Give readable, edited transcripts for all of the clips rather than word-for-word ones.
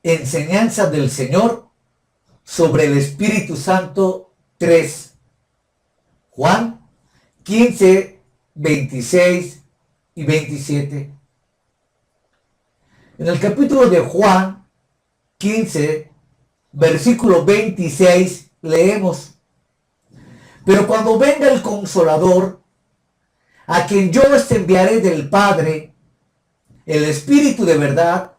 Enseñanza del Señor sobre el Espíritu Santo 3. Juan 15, 26 y 27. En el capítulo de Juan 15, versículo 26, leemos: pero cuando venga el Consolador, a quien yo os enviaré del Padre, el Espíritu de verdad,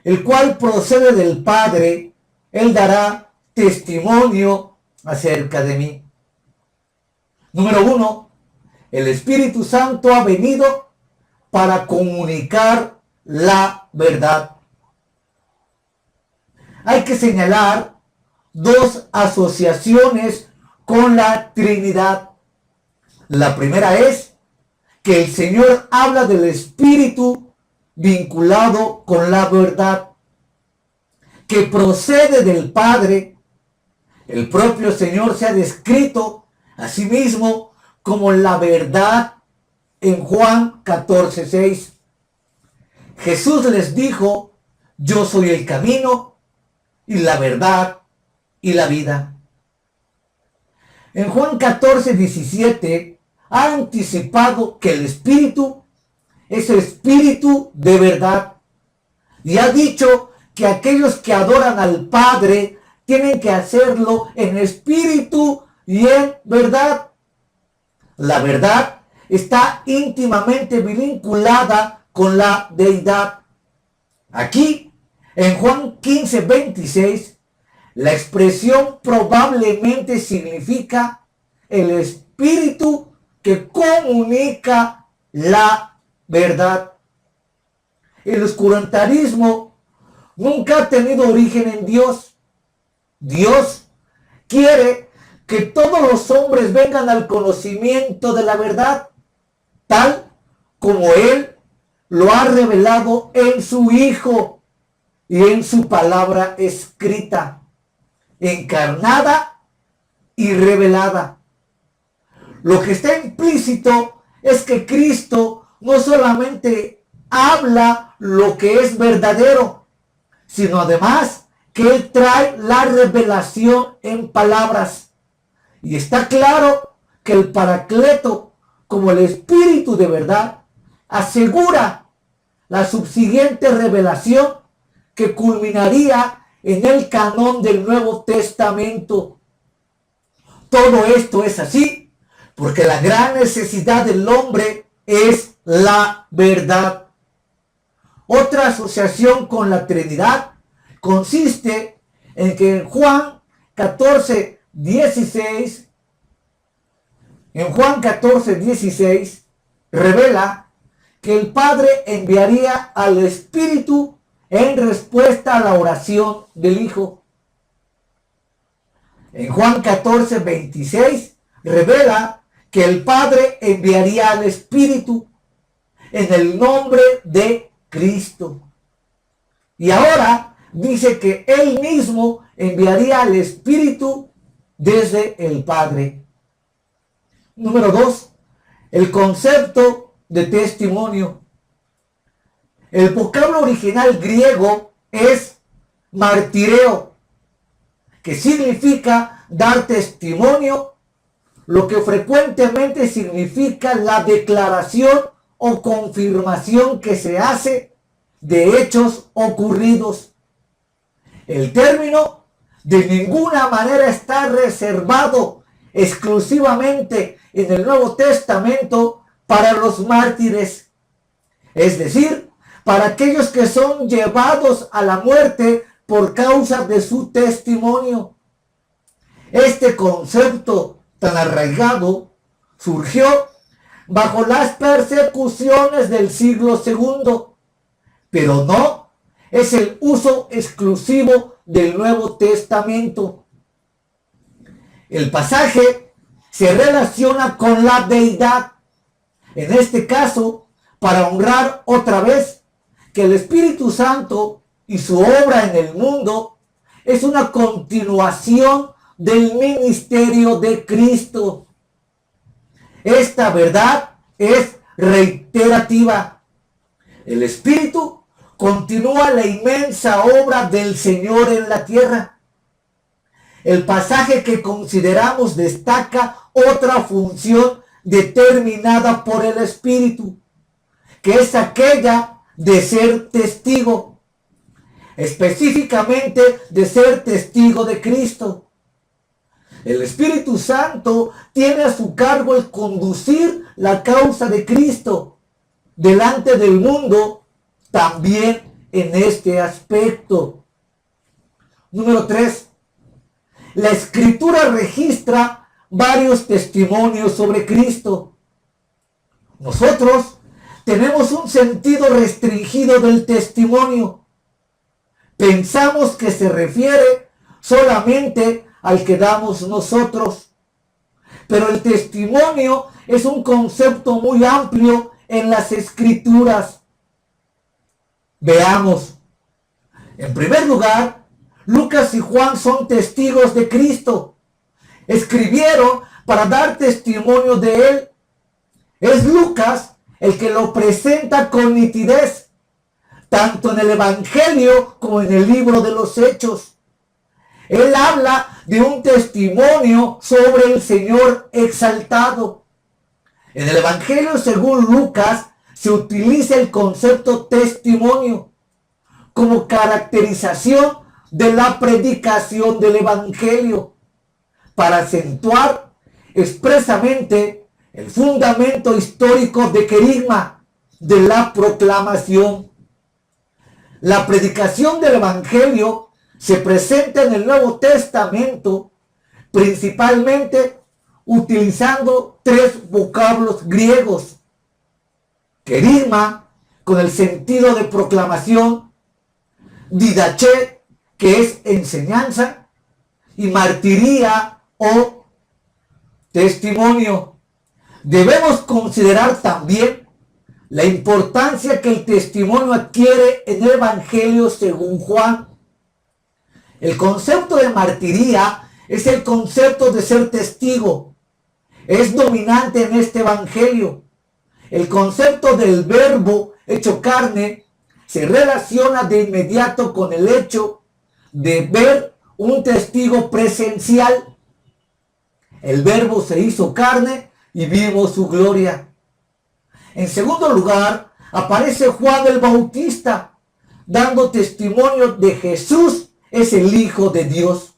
el cual procede del Padre, él dará testimonio acerca de mí. Número 1. El Espíritu Santo ha venido para comunicar la verdad. Hay que señalar dos asociaciones con la Trinidad. La primera es que el Señor habla del Espíritu vinculado con la verdad, que procede del Padre. El propio Señor se ha descrito a sí mismo como la verdad en Juan 14:6. Jesús les dijo: yo soy el camino y la verdad y la vida. En Juan 14:17 ha anticipado que el Espíritu es Espíritu de verdad, y ha dicho que aquellos que adoran al Padre tienen que hacerlo en espíritu y en verdad. La verdad está íntimamente vinculada con la deidad. Aquí, en Juan 15:26, la expresión probablemente significa el Espíritu que comunica la verdad. El oscurantarismo nunca ha tenido origen en Dios. Dios quiere que todos los hombres vengan al conocimiento de la verdad, tal como Él lo ha revelado en su Hijo y en su palabra escrita, encarnada y revelada. Lo que está implícito es que Cristo no solamente habla lo que es verdadero, sino además que Él trae la revelación en palabras. Y está claro que el Paracleto, como el Espíritu de verdad, asegura la subsiguiente revelación que culminaría en el canon del Nuevo Testamento. Todo esto es así porque la gran necesidad del hombre es la verdad. Otra asociación con la Trinidad consiste en que en Juan 14:16 revela que el Padre enviaría al Espíritu en respuesta a la oración del Hijo. En Juan 14:26 revela que el Padre enviaría al Espíritu en el nombre de Cristo. Y ahora dice que Él mismo enviaría al Espíritu desde el Padre. Número 2. El concepto de testimonio. El vocablo original griego es martireo, que significa dar testimonio, lo que frecuentemente significa la declaración o confirmación que se hace de hechos ocurridos. El término de ninguna manera está reservado exclusivamente en el Nuevo Testamento para los mártires, es decir, para aquellos que son llevados a la muerte por causa de su testimonio. Este concepto tan arraigado surgió bajo las persecuciones del siglo II, pero no es el uso exclusivo del Nuevo Testamento. El pasaje se relaciona con la deidad, en este caso para honrar otra vez que el Espíritu Santo y su obra en el mundo es una continuación del ministerio de Cristo. Esta verdad es reiterativa. El Espíritu continúa la inmensa obra del Señor en la tierra. El pasaje que consideramos destaca otra función determinada por el Espíritu, que es aquella de ser testigo, específicamente de ser testigo de Cristo. El Espíritu Santo tiene a su cargo el conducir la causa de Cristo delante del mundo, también en este aspecto. Número 3. La Escritura registra varios testimonios sobre Cristo. Nosotros tenemos un sentido restringido del testimonio. Pensamos que se refiere solamente al que damos nosotros. Pero el testimonio es un concepto muy amplio en las Escrituras. Veamos. En primer lugar, Lucas y Juan son testigos de Cristo. Escribieron para dar testimonio de Él. Es Lucas el que lo presenta con nitidez, tanto en el Evangelio como en el libro de los Hechos. Él habla de un testimonio sobre el Señor exaltado. En el Evangelio, según Lucas, se utiliza el concepto testimonio como caracterización de la predicación del Evangelio, para acentuar expresamente el fundamento histórico de querigma de la proclamación. La predicación del Evangelio se presenta en el Nuevo Testamento principalmente utilizando 3 vocablos griegos: querigma, con el sentido de proclamación; didaché, que es enseñanza; y martiría o testimonio. Debemos considerar también la importancia que el testimonio adquiere en el Evangelio según Juan. El concepto de martiría es el concepto de ser testigo. Es dominante en este Evangelio. El concepto del verbo hecho carne se relaciona de inmediato con el hecho de ver un testigo presencial. El verbo se hizo carne y vimos su gloria. En segundo lugar, aparece Juan el Bautista, dando testimonio de Jesús es el Hijo de Dios.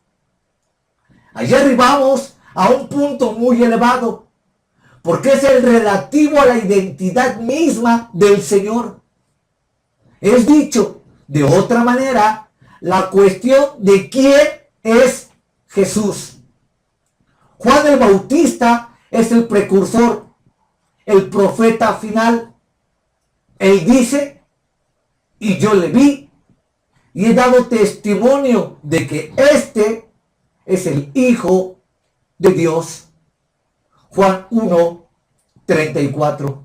Allí arribamos a un punto muy elevado, porque es el relativo a la identidad misma del Señor. Es dicho de otra manera, la cuestión de quién es Jesús. Juan el Bautista es el precursor, el profeta final. Él dice: y yo le vi y he dado testimonio de que este es el Hijo de Dios. Juan 1:34.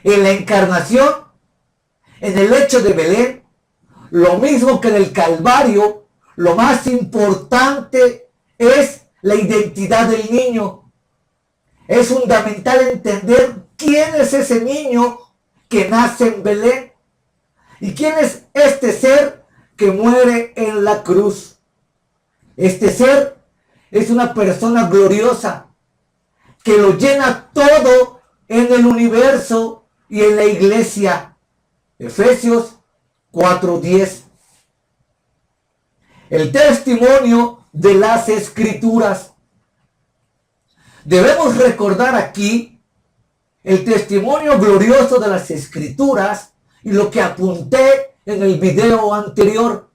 En la encarnación, en el hecho de Belén, lo mismo que en el Calvario, lo más importante es la identidad del niño. Es fundamental entender quién es ese niño que nace en Belén y quién es este ser que muere en la cruz. Este ser es una persona gloriosa que lo llena todo en el universo y en la iglesia. Efesios 4:10. El testimonio de las Escrituras. Debemos recordar aquí el testimonio glorioso de las Escrituras y lo que apunté en el video anterior.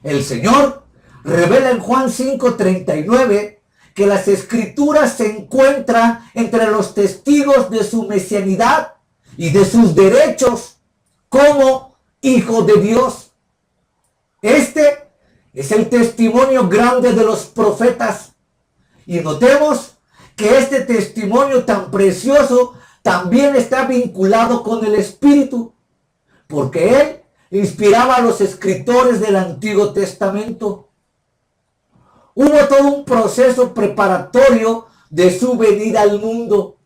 El Señor revela en Juan 5:39 que las Escrituras se encuentran entre los testigos de su mesianidad y de sus derechos como Hijo de Dios. Este es el testimonio grande de los profetas. Y notemos que este testimonio tan precioso también está vinculado con el Espíritu, porque Él inspiraba a los escritores del Antiguo Testamento. Hubo todo un proceso preparatorio de su venida al mundo.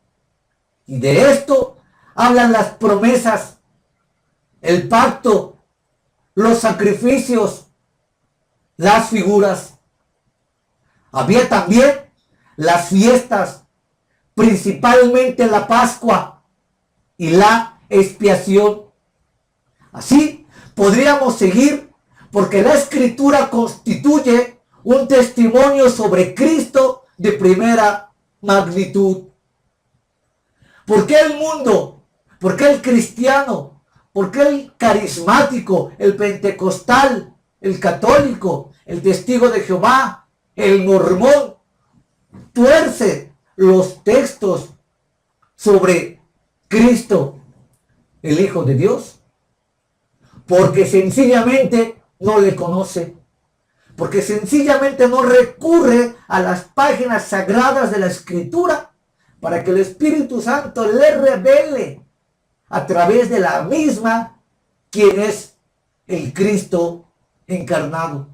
Y de esto hablan las promesas. el pacto, los sacrificios, las figuras. Había también las fiestas, principalmente la Pascua y la expiación. Así podríamos seguir, porque la Escritura constituye un testimonio sobre Cristo de primera magnitud. ¿Por qué el mundo? ¿Por qué el cristiano? ¿Por qué el carismático, el pentecostal, el católico, el testigo de Jehová, el mormón tuerce los textos sobre Cristo, el Hijo de Dios? Porque sencillamente no le conoce, porque sencillamente no recurre a las páginas sagradas de la Escritura para que el Espíritu Santo le revele a través de la misma quién es el Cristo encarnado,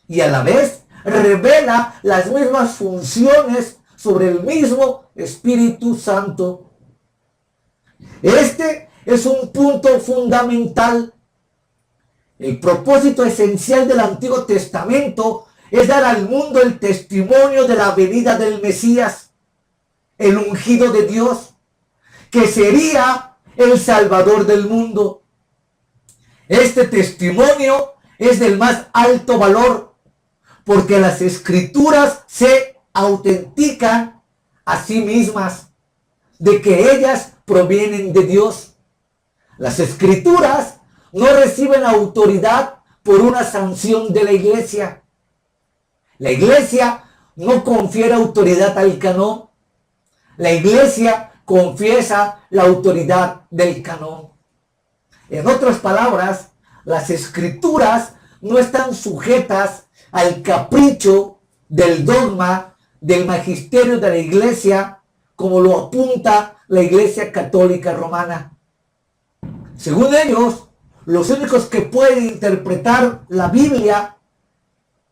y a la vez revela las mismas funciones sobre el mismo Espíritu Santo. Este es un punto fundamental. El propósito esencial del Antiguo Testamento es dar al mundo el testimonio de la venida del Mesías, el ungido de Dios, que sería el Salvador del mundo. Este testimonio es del más alto valor, porque las Escrituras se autentican a sí mismas de que ellas provienen de Dios. Las Escrituras no reciben autoridad por una sanción de la Iglesia. La Iglesia no confiere autoridad al canón. La Iglesia confiesa la autoridad del canón. En otras palabras, las Escrituras no están sujetas al capricho del dogma del magisterio de la Iglesia, como lo apunta la Iglesia Católica Romana. Según ellos, los únicos que pueden interpretar la Biblia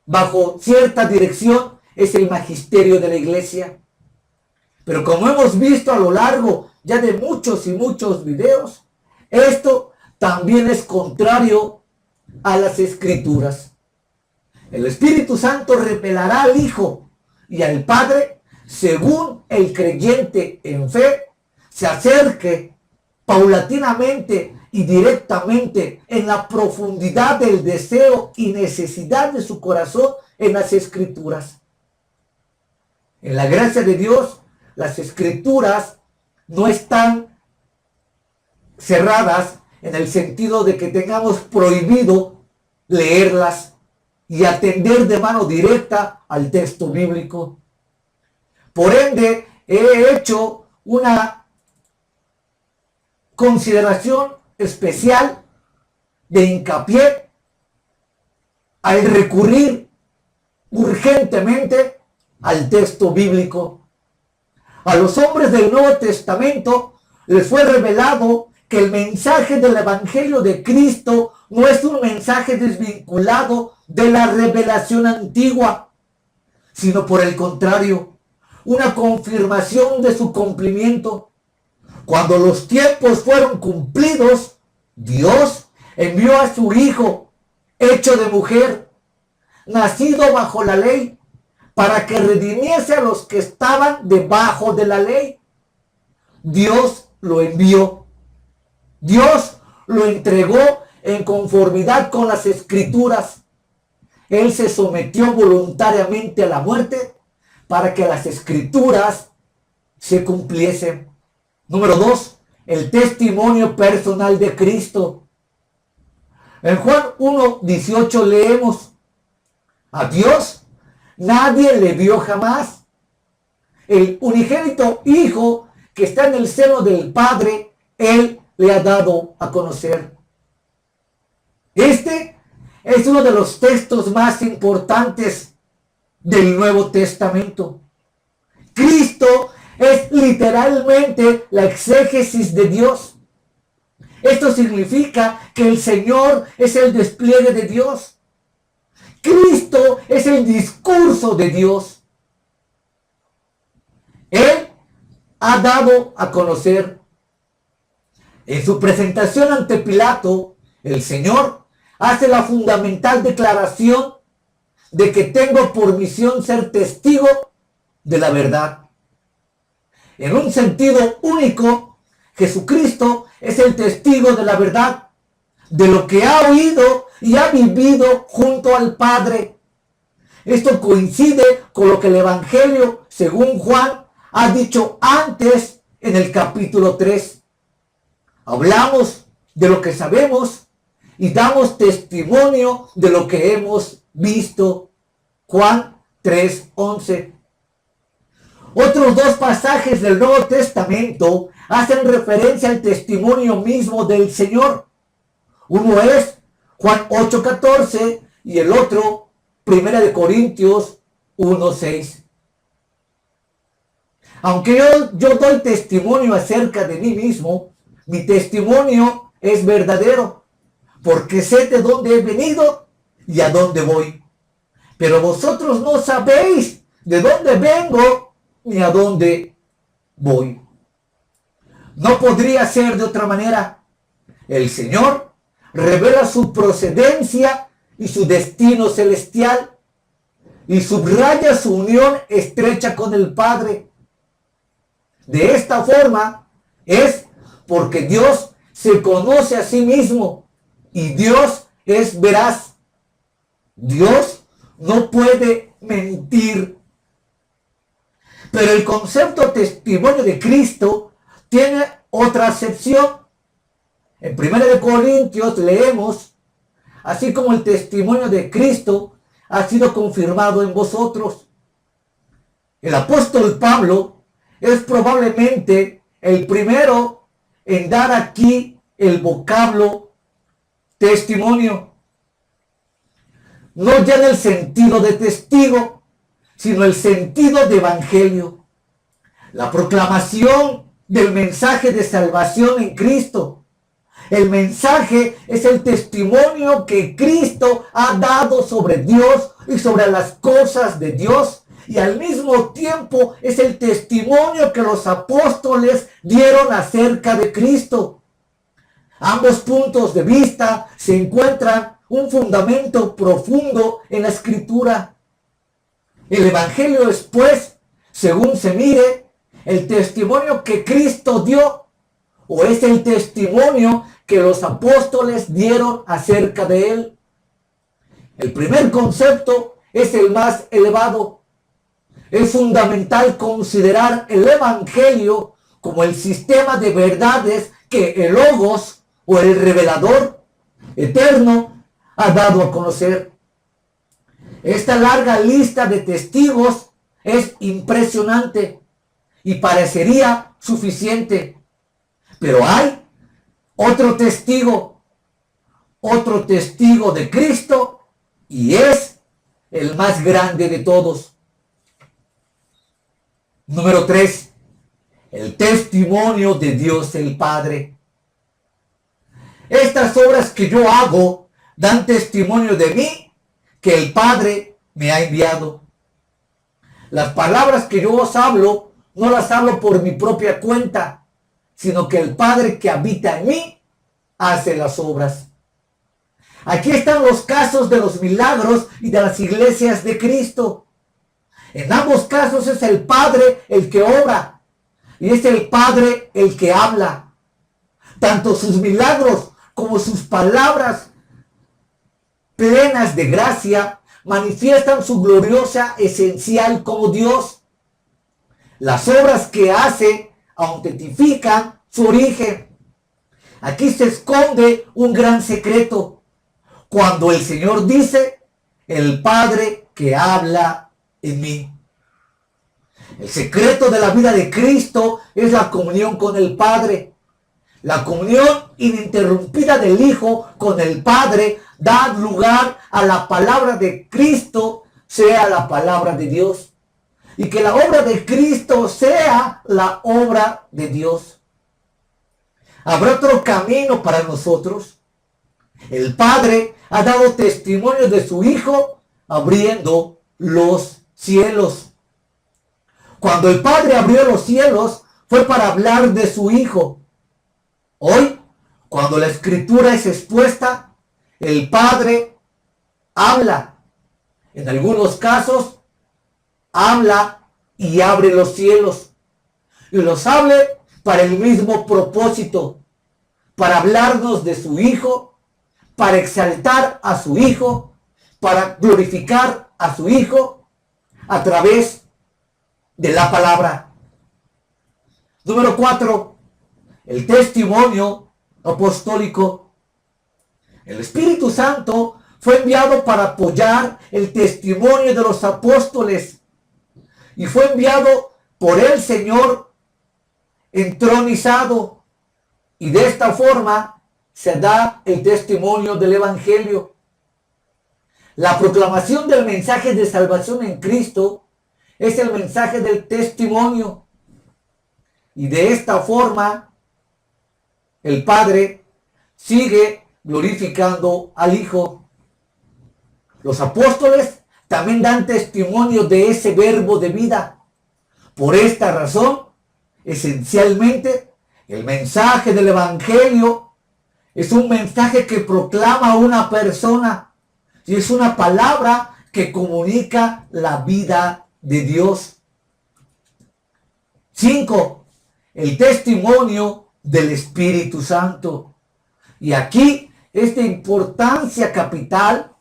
bajo cierta dirección es el magisterio de la Iglesia. Pero como hemos visto a lo largo ya de muchos y muchos videos, esto también es contrario a las Escrituras. El Espíritu Santo revelará al Hijo y al Padre según el creyente en fe se acerque paulatinamente y directamente en la profundidad del deseo y necesidad de su corazón en las Escrituras. En la gracia de Dios, las Escrituras no están cerradas en el sentido de que tengamos prohibido leerlas y atender de mano directa al texto bíblico. Por ende, he hecho una consideración especial de hincapié al recurrir urgentemente al texto bíblico. A los hombres del Nuevo Testamento les fue revelado que el mensaje del Evangelio de Cristo no es un mensaje desvinculado de la revelación antigua, sino por el contrario, una confirmación de su cumplimiento. Cuando los tiempos fueron cumplidos, Dios envió a su Hijo, hecho de mujer, nacido bajo la ley, para que redimiese a los que estaban debajo de la ley. Dios lo envió. Dios lo entregó en conformidad con las Escrituras. Él se sometió voluntariamente a la muerte para que las Escrituras se cumpliesen. Número 2, el testimonio personal de Cristo. En Juan 1:18 leemos: a Dios nadie le vio jamás. El unigénito Hijo que está en el seno del Padre, Él le ha dado a conocer. Este es uno de los textos más importantes del Nuevo Testamento. Cristo es literalmente la exégesis de Dios. Esto significa que el Señor es el despliegue de Dios. Cristo es el discurso de Dios. Él ha dado a conocer. En su presentación ante Pilato, el Señor hace la fundamental declaración de que tengo por misión ser testigo de la verdad. En un sentido único, Jesucristo es el testigo de la verdad, de lo que ha oído y ha vivido junto al Padre. Esto coincide con lo que el Evangelio, según Juan, ha dicho antes en el capítulo 3. Hablamos de lo que sabemos y damos testimonio de lo que hemos visto. Juan 3:11. Otros dos pasajes del Nuevo Testamento hacen referencia al testimonio mismo del Señor. Uno es Juan 8:14 y el otro 1 Corintios 1:6. Aunque yo doy testimonio acerca de mí mismo, mi testimonio es verdadero, porque sé de dónde he venido y a dónde voy. Pero vosotros no sabéis de dónde vengo ni a dónde voy. No podría ser de otra manera. El Señor revela su procedencia y su destino celestial y subraya su unión estrecha con el Padre. De esta forma es porque Dios se conoce a sí mismo y Dios es veraz. Dios no puede mentir. Pero el concepto testimonio de Cristo tiene otra acepción. En 1 Corintios leemos, así como el testimonio de Cristo ha sido confirmado en vosotros. El apóstol Pablo es probablemente el primero en dar aquí el vocablo testimonio. No ya en el sentido de testigo, sino el sentido de evangelio. La proclamación del mensaje de salvación en Cristo. El mensaje es el testimonio que Cristo ha dado sobre Dios y sobre las cosas de Dios. Y al mismo tiempo es el testimonio que los apóstoles dieron acerca de Cristo. Ambos puntos de vista se encuentran un fundamento profundo en la Escritura. El Evangelio es, pues, según se mire, el testimonio que Cristo dio, o es el testimonio que los apóstoles dieron acerca de él. El primer concepto es el más elevado. Es fundamental considerar el Evangelio como el sistema de verdades que el Logos o el revelador eterno ha dado a conocer. Esta larga lista de testigos es impresionante y parecería suficiente. Pero hay otro testigo de Cristo, y es el más grande de todos. Número 3, el testimonio de Dios el Padre. Estas obras que yo hago dan testimonio de mí, que el Padre me ha enviado. Las palabras que yo os hablo, no las hablo por mi propia cuenta, sino que el Padre que habita en mí hace las obras. Aquí están los casos de los milagros y de las iglesias de Cristo. En ambos casos es el Padre el que obra y es el Padre el que habla. Tanto sus milagros como sus palabras plenas de gracia manifiestan su gloriosa esencial como Dios. Las obras que hace autentifican su origen. Aquí se esconde un gran secreto. Cuando el Señor dice, el Padre que habla en mí. El secreto de la vida de Cristo es la comunión con el Padre. La comunión ininterrumpida del Hijo con el Padre da lugar a la palabra de Cristo, sea la palabra de Dios. Y que la obra de Cristo sea la obra de Dios. ¿Habrá otro camino para nosotros? El Padre ha dado testimonio de su Hijo abriendo los cielos. Cuando el Padre abrió los cielos fue para hablar de su Hijo. Hoy Cuando la escritura es expuesta, el Padre habla. En algunos casos, habla y abre los cielos. Y los abre para el mismo propósito, para hablarnos de su Hijo, para exaltar a su Hijo, para glorificar a su Hijo a través de la palabra. Número 4, el testimonio apostólico. El Espíritu Santo fue enviado para apoyar el testimonio de los apóstoles y fue enviado por el Señor entronizado, y de esta forma se da el testimonio del Evangelio. La proclamación del mensaje de salvación en Cristo es el mensaje del testimonio, y de esta forma el Padre sigue glorificando al Hijo. Los apóstoles también dan testimonio de ese verbo de vida. Por esta razón, esencialmente, el mensaje del Evangelio es un mensaje que proclama a una persona y es una palabra que comunica la vida de Dios. 5. El testimonio del Espíritu Santo. Y aquí es de importancia capital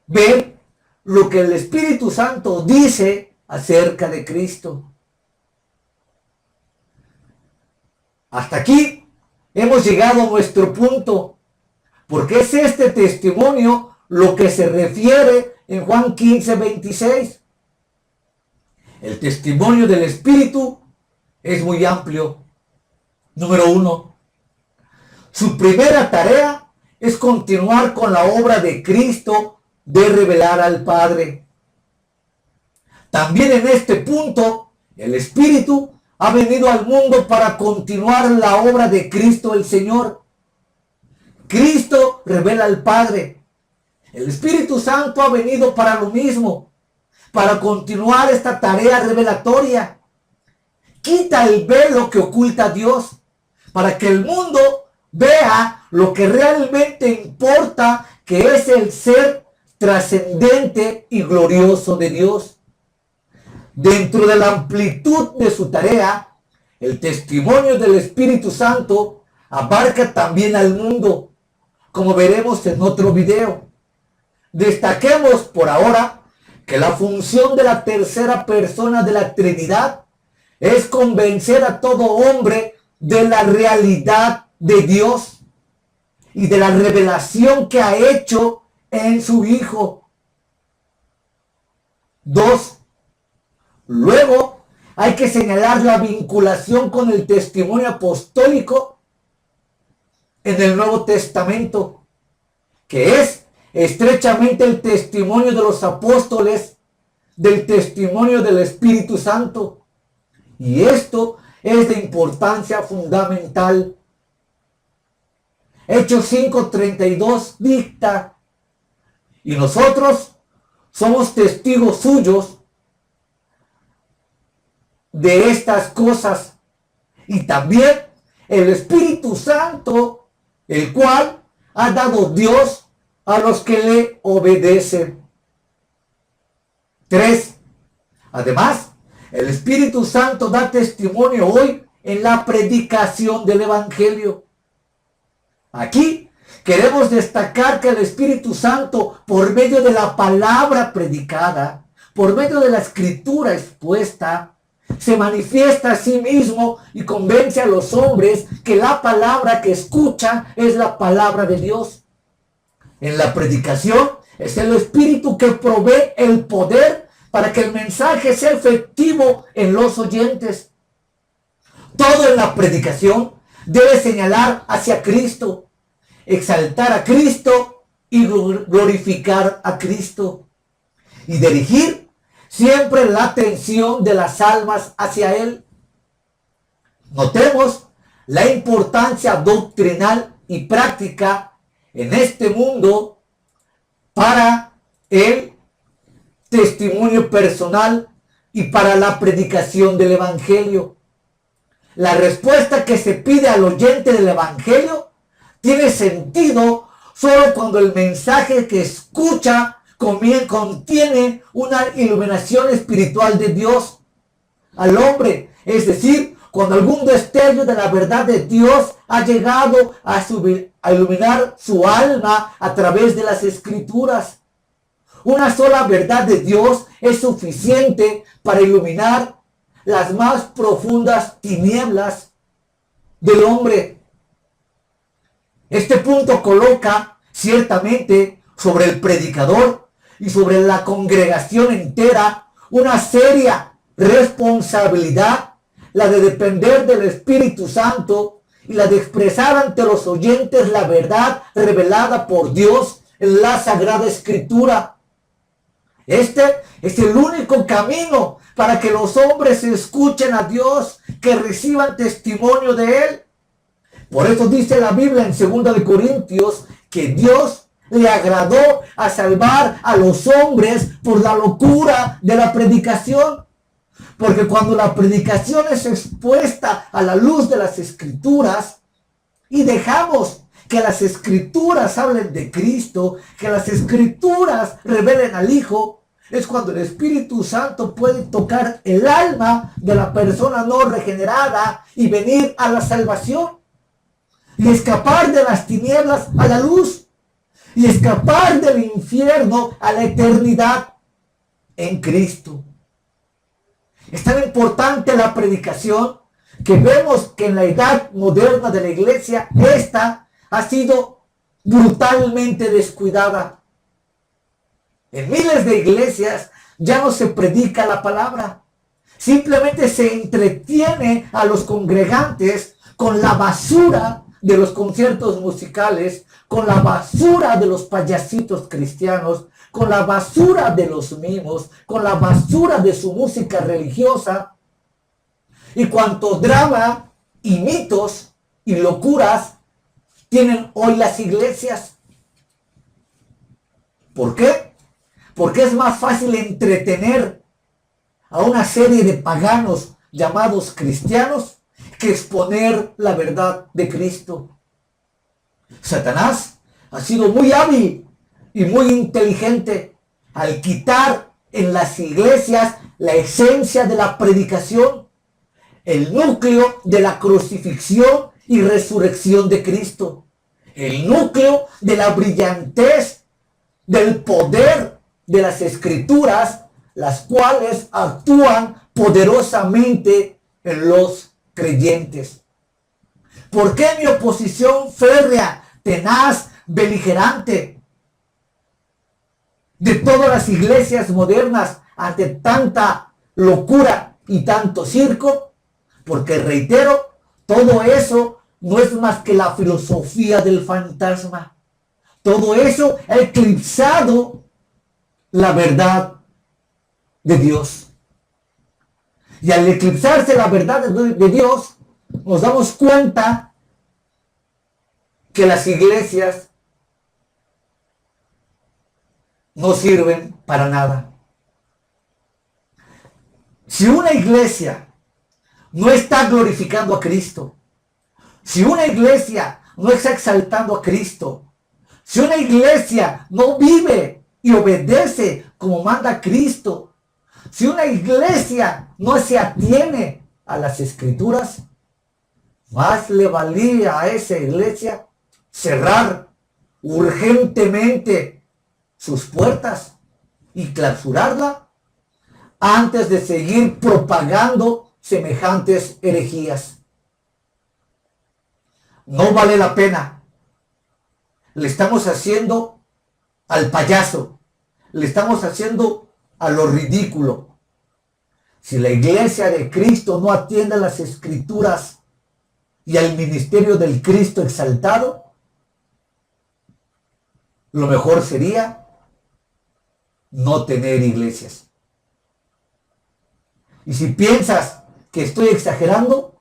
ver lo que el Espíritu Santo dice acerca de Cristo. Hasta aquí hemos llegado a nuestro punto, porque es este testimonio lo que se refiere en Juan 15:26. El testimonio del Espíritu es muy amplio. Número 1. Su primera tarea es continuar con la obra de Cristo de revelar al Padre. También en este punto, el Espíritu ha venido al mundo para continuar la obra de Cristo el Señor. Cristo revela al Padre. El Espíritu Santo ha venido para lo mismo, para continuar esta tarea revelatoria. Quita el velo que oculta a Dios, para que el mundo vea lo que realmente importa, que es el ser trascendente y glorioso de Dios. Dentro de la amplitud de su tarea, el testimonio del Espíritu Santo abarca también al mundo, como veremos en otro video. Destaquemos por ahora que la función de la tercera persona de la Trinidad es convencer a todo hombre de la realidad de Dios y de la revelación que ha hecho en su Hijo. 2. Luego hay que señalar la vinculación con el testimonio apostólico en el Nuevo Testamento, que es estrechamente el testimonio de los apóstoles del testimonio del Espíritu Santo. Y esto es de importancia fundamental. Hechos 5:32 dicta: y nosotros somos testigos suyos de estas cosas, y también el Espíritu Santo, el cual ha dado Dios a los que le obedecen. 3. Además, el Espíritu Santo da testimonio hoy en la predicación del Evangelio. Aquí queremos destacar que el Espíritu Santo, por medio de la palabra predicada, por medio de la escritura expuesta, se manifiesta a sí mismo y convence a los hombres que la palabra que escuchan es la palabra de Dios. En la predicación es el Espíritu que provee el poder para que el mensaje sea efectivo en los oyentes. Todo en la predicación debe señalar hacia Cristo, exaltar a Cristo y glorificar a Cristo, y dirigir siempre la atención de las almas hacia Él. Notemos la importancia doctrinal y práctica en este mundo para el testimonio personal y para la predicación del Evangelio. La respuesta que se pide al oyente del Evangelio tiene sentido solo cuando el mensaje que escucha contiene una iluminación espiritual de Dios al hombre. Es decir, cuando algún destello de la verdad de Dios ha llegado a iluminar su alma a través de las Escrituras. Una sola verdad de Dios es suficiente para iluminar las más profundas tinieblas del hombre. Este punto coloca ciertamente sobre el predicador y sobre la congregación entera una seria responsabilidad, la de depender del Espíritu Santo y la de expresar ante los oyentes la verdad revelada por Dios en la Sagrada Escritura. Este es el único camino para que los hombres escuchen a Dios, que reciban testimonio de Él. Por eso dice la Biblia en 2 de Corintios que Dios le agradó a salvar a los hombres por la locura de la predicación. Porque cuando la predicación es expuesta a la luz de las Escrituras y dejamos que las Escrituras hablen de Cristo, que las Escrituras revelen al Hijo, es cuando el Espíritu Santo puede tocar el alma de la persona no regenerada y venir a la salvación y escapar de las tinieblas a la luz y escapar del infierno a la eternidad en Cristo. Es tan importante la predicación que vemos que en la edad moderna de la iglesia esta ha sido brutalmente descuidada. En miles de iglesias ya no se predica la palabra. Simplemente se entretiene a los congregantes con la basura de los conciertos musicales, con la basura de los payasitos cristianos, con la basura de los mimos, con la basura de su música religiosa y cuanto drama y mitos y locuras tienen hoy las iglesias. ¿Por qué? Porque es más fácil entretener a una serie de paganos llamados cristianos que exponer la verdad de Cristo. Satanás ha sido muy hábil y muy inteligente al quitar en las iglesias la esencia de la predicación, el núcleo de la crucifixión y resurrección de Cristo, el núcleo de la brillantez del poder de las Escrituras, las cuales actúan poderosamente en los creyentes. ¿Por qué mi oposición férrea, tenaz, beligerante de todas las iglesias modernas ante tanta locura y tanto circo? Porque reitero, todo eso no es más que la filosofía del fantasma. Todo eso ha eclipsado la verdad de Dios. Y al eclipsarse la verdad de Dios, nos damos cuenta que las iglesias no sirven para nada. Si una iglesia no está glorificando a Cristo, si una iglesia no está exaltando a Cristo, si una iglesia no vive y obedece como manda Cristo, si una iglesia no se atiene a las Escrituras, más le valía a esa iglesia cerrar urgentemente sus puertas y clausurarla antes de seguir propagando semejantes herejías. No vale la pena. Le estamos haciendo al payaso, le estamos haciendo a lo ridículo. Si la iglesia de Cristo no atiende a las Escrituras y al ministerio del Cristo exaltado, lo mejor sería no tener iglesias. Y si piensas que estoy exagerando,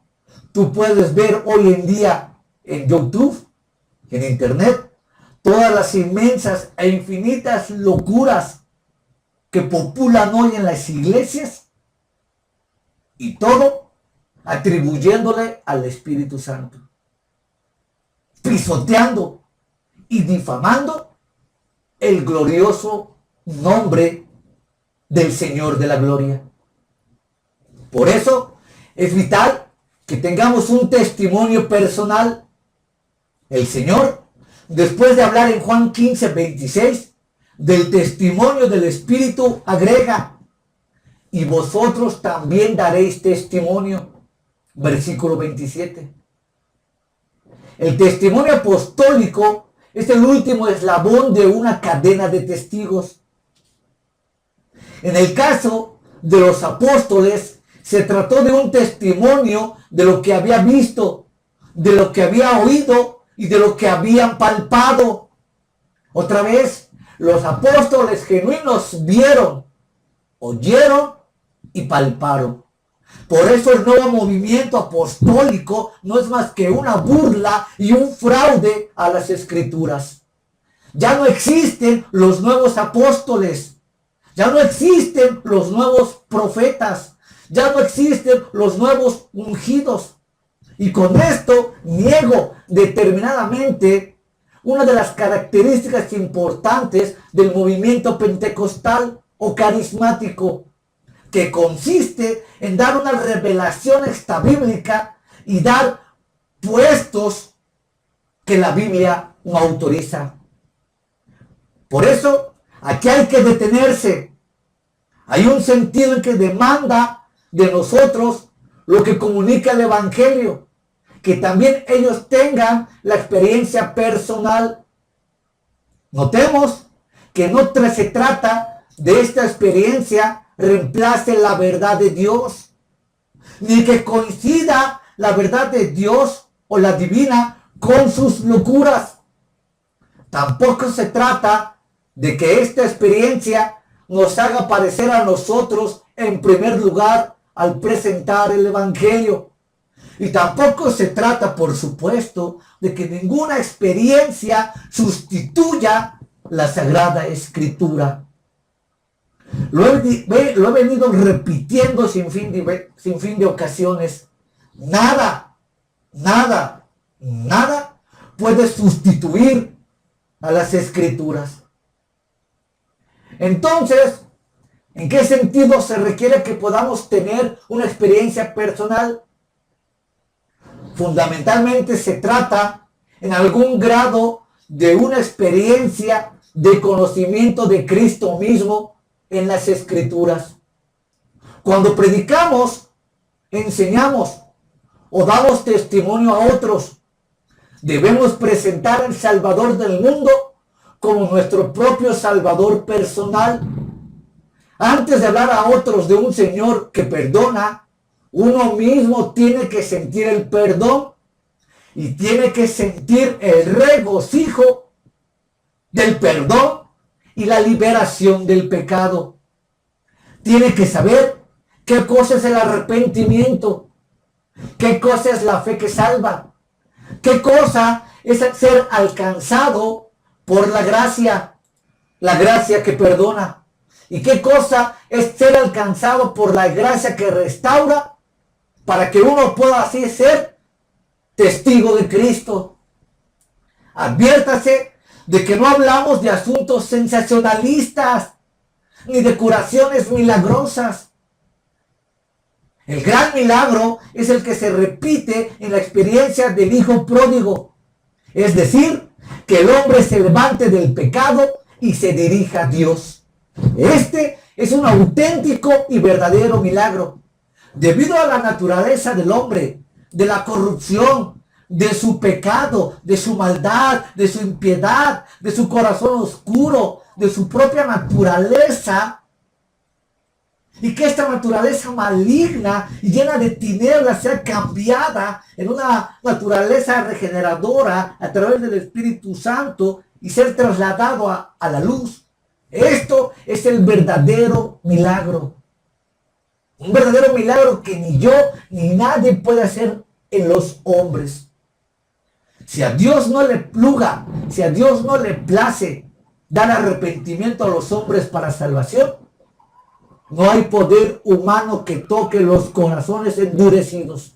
tú puedes ver hoy en día en YouTube, en Internet, todas las inmensas e infinitas locuras que populan hoy en las iglesias, y todo atribuyéndole al Espíritu Santo, pisoteando y difamando el glorioso nombre del Señor de la gloria. Por eso es vital que tengamos un testimonio personal. El Señor, después de hablar en Juan 15:26 del testimonio del Espíritu, agrega: y vosotros también daréis testimonio. Versículo 27. El testimonio apostólico es el último eslabón de una cadena de testigos. En el caso de los apóstoles, se trató de un testimonio de lo que había visto, de lo que había oído y de lo que habían palpado. Otra vez, los apóstoles genuinos vieron, oyeron y palparon. Por eso el nuevo movimiento apostólico no es más que una burla y un fraude a las Escrituras. Ya no existen los nuevos apóstoles, ya no existen los nuevos profetas, ya no existen los nuevos ungidos. Y con esto niego determinadamente una de las características importantes del movimiento pentecostal o carismático, que consiste en dar una revelación extrabíblica y dar puestos que la Biblia no autoriza. Por eso, aquí hay que detenerse. Hay un sentido en que demanda de nosotros lo que comunica el Evangelio, que también ellos tengan la experiencia personal. Notemos que no se trata de esta experiencia reemplace la verdad de Dios, ni que coincida la verdad de Dios o la divina con sus locuras. Tampoco se trata de que esta experiencia nos haga parecer a nosotros en primer lugar al presentar el Evangelio. Y tampoco se trata, por supuesto, de que ninguna experiencia sustituya la Sagrada Escritura. Lo he venido repitiendo sin fin de ocasiones. Nada puede sustituir a las Escrituras. Entonces, ¿en qué sentido se requiere que podamos tener una experiencia personal? Fundamentalmente se trata en algún grado de una experiencia de conocimiento de Cristo mismo en las Escrituras. Cuando predicamos, enseñamos o damos testimonio a otros, debemos presentar al Salvador del mundo como nuestro propio Salvador personal. Antes de hablar a otros de un Señor que perdona, uno mismo tiene que sentir el perdón y tiene que sentir el regocijo del perdón y la liberación del pecado. Tiene que saber qué cosa es el arrepentimiento, qué cosa es la fe que salva, qué cosa es ser alcanzado por la gracia que perdona, y qué cosa es ser alcanzado por la gracia que restaura, para que uno pueda así ser testigo de Cristo. Adviértase de que no hablamos de asuntos sensacionalistas ni de curaciones milagrosas. El gran milagro es el que se repite en la experiencia del hijo pródigo, es decir, que el hombre se levante del pecado y se dirija a Dios. Este es un auténtico y verdadero milagro. Debido a la naturaleza del hombre, de la corrupción, de su pecado, de su maldad, de su impiedad, de su corazón oscuro, de su propia naturaleza, y que esta naturaleza maligna y llena de tinieblas sea cambiada en una naturaleza regeneradora a través del Espíritu Santo y ser trasladado a la luz. Esto es el verdadero milagro. Un verdadero milagro que ni yo ni nadie puede hacer en los hombres. Si a Dios no le pluga, si a Dios no le place dar arrepentimiento a los hombres para salvación, No hay poder humano que toque los corazones endurecidos.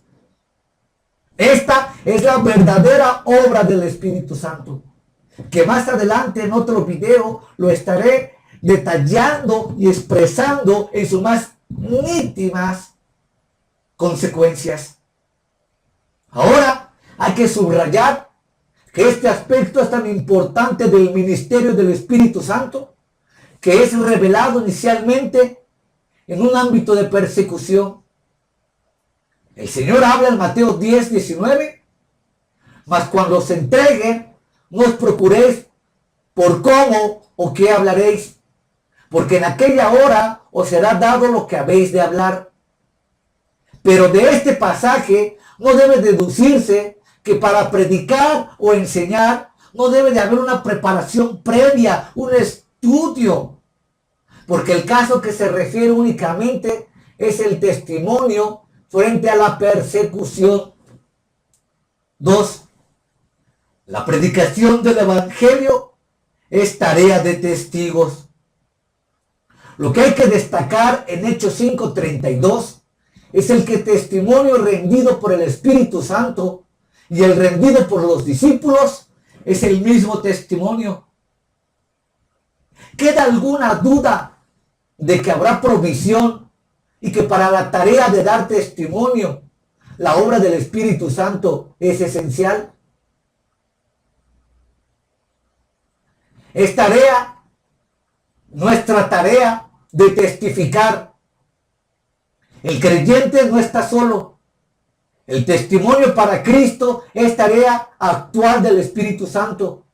Esta es la verdadera obra del Espíritu Santo, que más adelante en otro video lo estaré detallando y expresando en sus más nítimas consecuencias. Ahora hay que subrayar que este aspecto es tan importante del ministerio del Espíritu Santo, que es revelado inicialmente en un ámbito de persecución. El Señor habla en Mateo 10, 19, mas cuando os entreguen, no os procuréis por cómo o qué hablaréis, porque en aquella hora os será dado lo que habéis de hablar. Pero de este pasaje no debe deducirse que para predicar o enseñar no debe de haber una preparación previa, un estudio, porque el caso que se refiere únicamente es el testimonio frente a la persecución. 2. La predicación del Evangelio es tarea de testigos. Lo que hay que destacar en Hechos 5:32 es el que testimonio rendido por el Espíritu Santo y el rendido por los discípulos es el mismo testimonio. ¿Queda alguna duda de que habrá provisión y que para la tarea de dar testimonio la obra del Espíritu Santo es esencial? Es tarea, nuestra tarea de testificar. El creyente no está solo. El testimonio para Cristo es tarea actual del Espíritu Santo.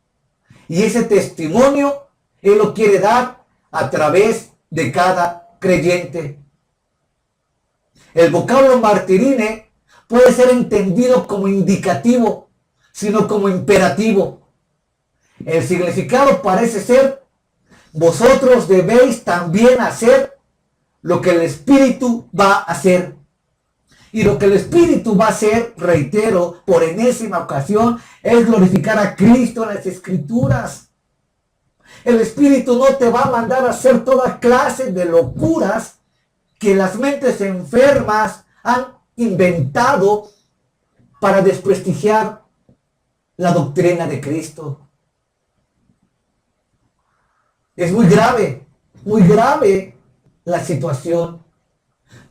Y ese testimonio Él lo quiere dar a través de cada creyente. El vocablo martirine puede ser entendido como indicativo, sino como imperativo. El significado parece ser: vosotros debéis también hacer lo que el Espíritu va a hacer. Y lo que el Espíritu va a hacer, reitero, por enésima ocasión, es glorificar a Cristo en las Escrituras. El Espíritu no te va a mandar a hacer toda clase de locuras que las mentes enfermas han inventado para desprestigiar la doctrina de Cristo. Es muy grave la situación.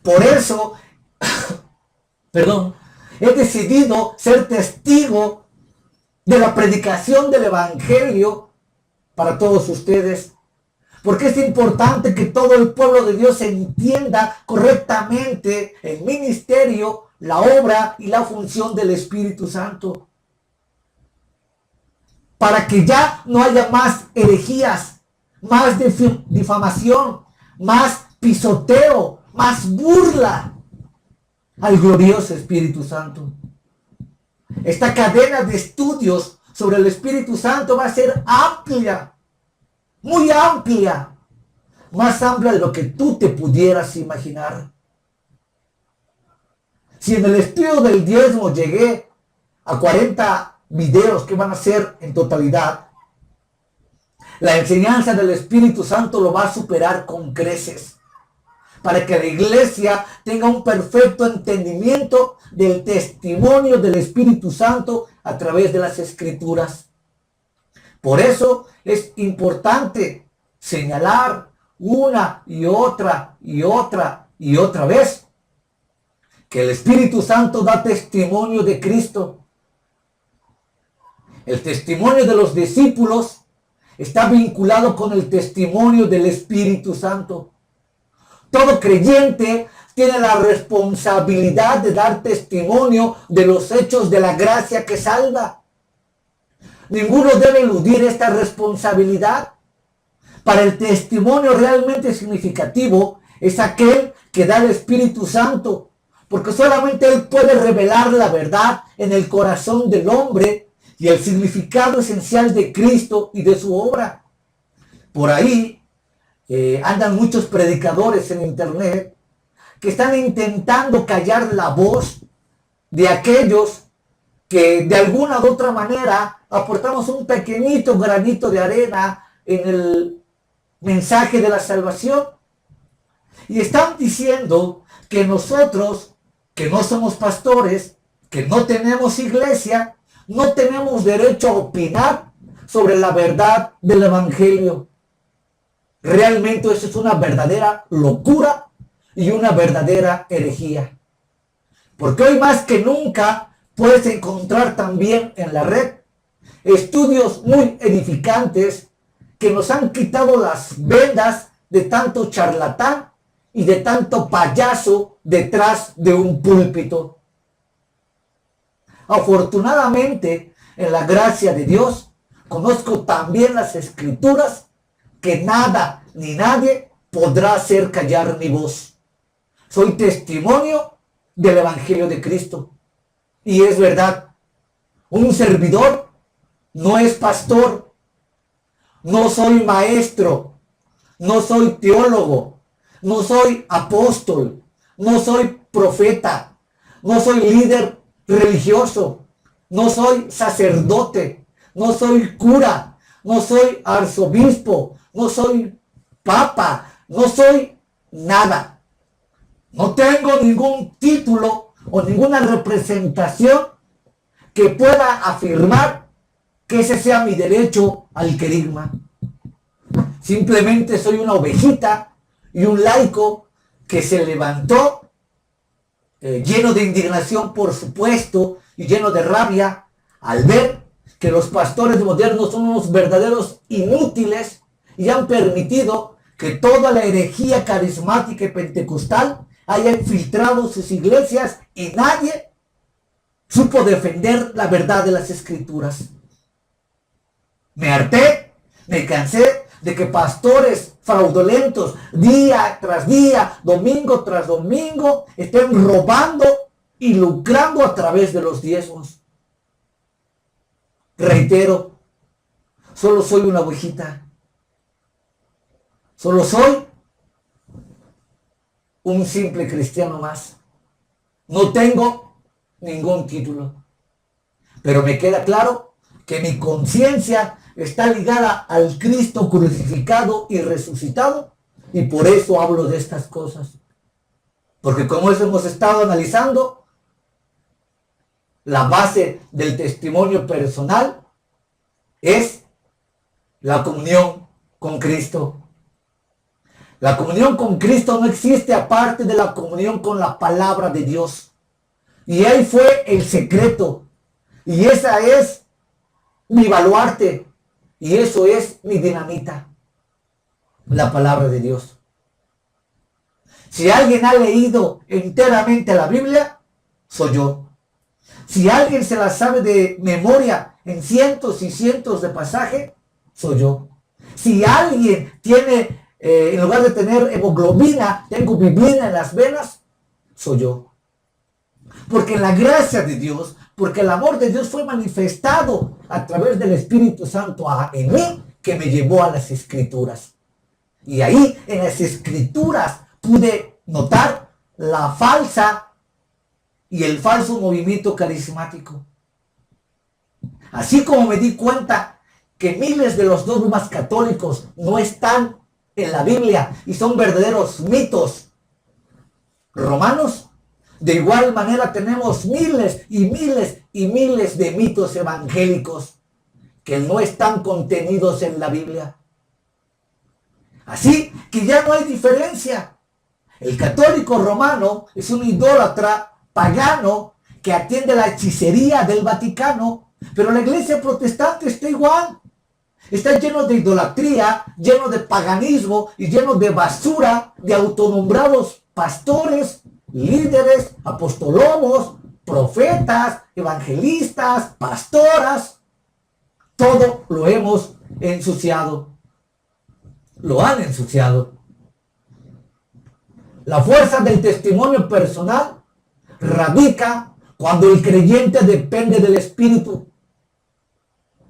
Por eso, he decidido ser testigo de la predicación del Evangelio para todos ustedes, porque es importante que todo el pueblo de Dios entienda correctamente el ministerio, la obra y la función del Espíritu Santo, para que ya no haya más herejías, más difamación, más pisoteo, más burla al glorioso Espíritu Santo. Esta cadena de estudios sobre el Espíritu Santo va a ser amplia, muy amplia, más amplia de lo que tú te pudieras imaginar. Si en el estudio del diezmo llegué a 40 videos que van a ser en totalidad, la enseñanza del Espíritu Santo lo va a superar con creces, para que la iglesia tenga un perfecto entendimiento del testimonio del Espíritu Santo a través de las Escrituras. Por eso es importante señalar una y otra vez que el Espíritu Santo da testimonio de Cristo. El testimonio de los discípulos está vinculado con el testimonio del Espíritu Santo. Todo creyente tiene la responsabilidad de dar testimonio de los hechos de la gracia que salva. Ninguno debe eludir esta responsabilidad. Para el testimonio realmente significativo es aquel que da el Espíritu Santo, porque solamente Él puede revelar la verdad en el corazón del hombre y el significado esencial de Cristo y de su obra. Por ahí andan muchos predicadores en internet que están intentando callar la voz de aquellos que de alguna u otra manera aportamos un pequeñito granito de arena en el mensaje de la salvación. Y están diciendo que nosotros, que no somos pastores, que no tenemos iglesia, no tenemos derecho a opinar sobre la verdad del evangelio. Realmente eso es una verdadera locura y una verdadera herejía. Porque hoy más que nunca puedes encontrar también en la red estudios muy edificantes que nos han quitado las vendas de tanto charlatán y de tanto payaso detrás de un púlpito. Afortunadamente, en la gracia de Dios, conozco también las escrituras que nada ni nadie podrá hacer callar mi voz. Soy testimonio del Evangelio de Cristo. Y es verdad, un servidor no es pastor, no soy maestro, no soy teólogo, no soy apóstol, no soy profeta, no soy líder religioso, no soy sacerdote, no soy cura, no soy arzobispo, no soy papa, no soy nada. No tengo ningún título o ninguna representación que pueda afirmar que ese sea mi derecho al querigma. Simplemente soy una ovejita y un laico que se levantó lleno de indignación, por supuesto, y lleno de rabia al ver que los pastores modernos son unos verdaderos inútiles y han permitido que toda la herejía carismática y pentecostal haya infiltrado sus iglesias y nadie supo defender la verdad de las escrituras. Me harté, me cansé de que pastores fraudulentos día tras día, domingo tras domingo, estén robando y lucrando a través de los diezmos. Reitero, solo soy una ovejita. Solo soy un simple cristiano más. No tengo ningún título. Pero me queda claro que mi conciencia está ligada al Cristo crucificado y resucitado, y por eso hablo de estas cosas. Porque como eso hemos estado analizando, la base del testimonio personal es la comunión con Cristo. La comunión con Cristo no existe aparte de la comunión con la palabra de Dios. Y ahí fue el secreto. Y esa es mi baluarte. Y eso es mi dinamita. La palabra de Dios. Si alguien ha leído enteramente la Biblia, soy yo. Si alguien se la sabe de memoria en cientos y cientos de pasajes, soy yo. Si alguien tiene, en lugar de tener hemoglobina, tengo biblina en las venas, soy yo. Porque la gracia de Dios, porque el amor de Dios fue manifestado a través del Espíritu Santo en mí, que me llevó a las Escrituras. Y ahí, en las Escrituras, pude notar la falsa y el falso movimiento carismático. Así como me di cuenta que miles de los dogmas católicos no están en la Biblia y son verdaderos mitos romanos, de igual manera tenemos miles y miles y miles de mitos evangélicos que no están contenidos en la Biblia. Así que ya no hay diferencia. El católico romano es un idólatra pagano que atiende la hechicería del Vaticano, pero la iglesia protestante está igual. Está lleno de idolatría, lleno de paganismo y lleno de basura de autonombrados pastores, líderes, apostolomos, profetas, evangelistas, pastoras. Todo lo hemos ensuciado. Lo han ensuciado. La fuerza del testimonio personal radica cuando el creyente depende del Espíritu.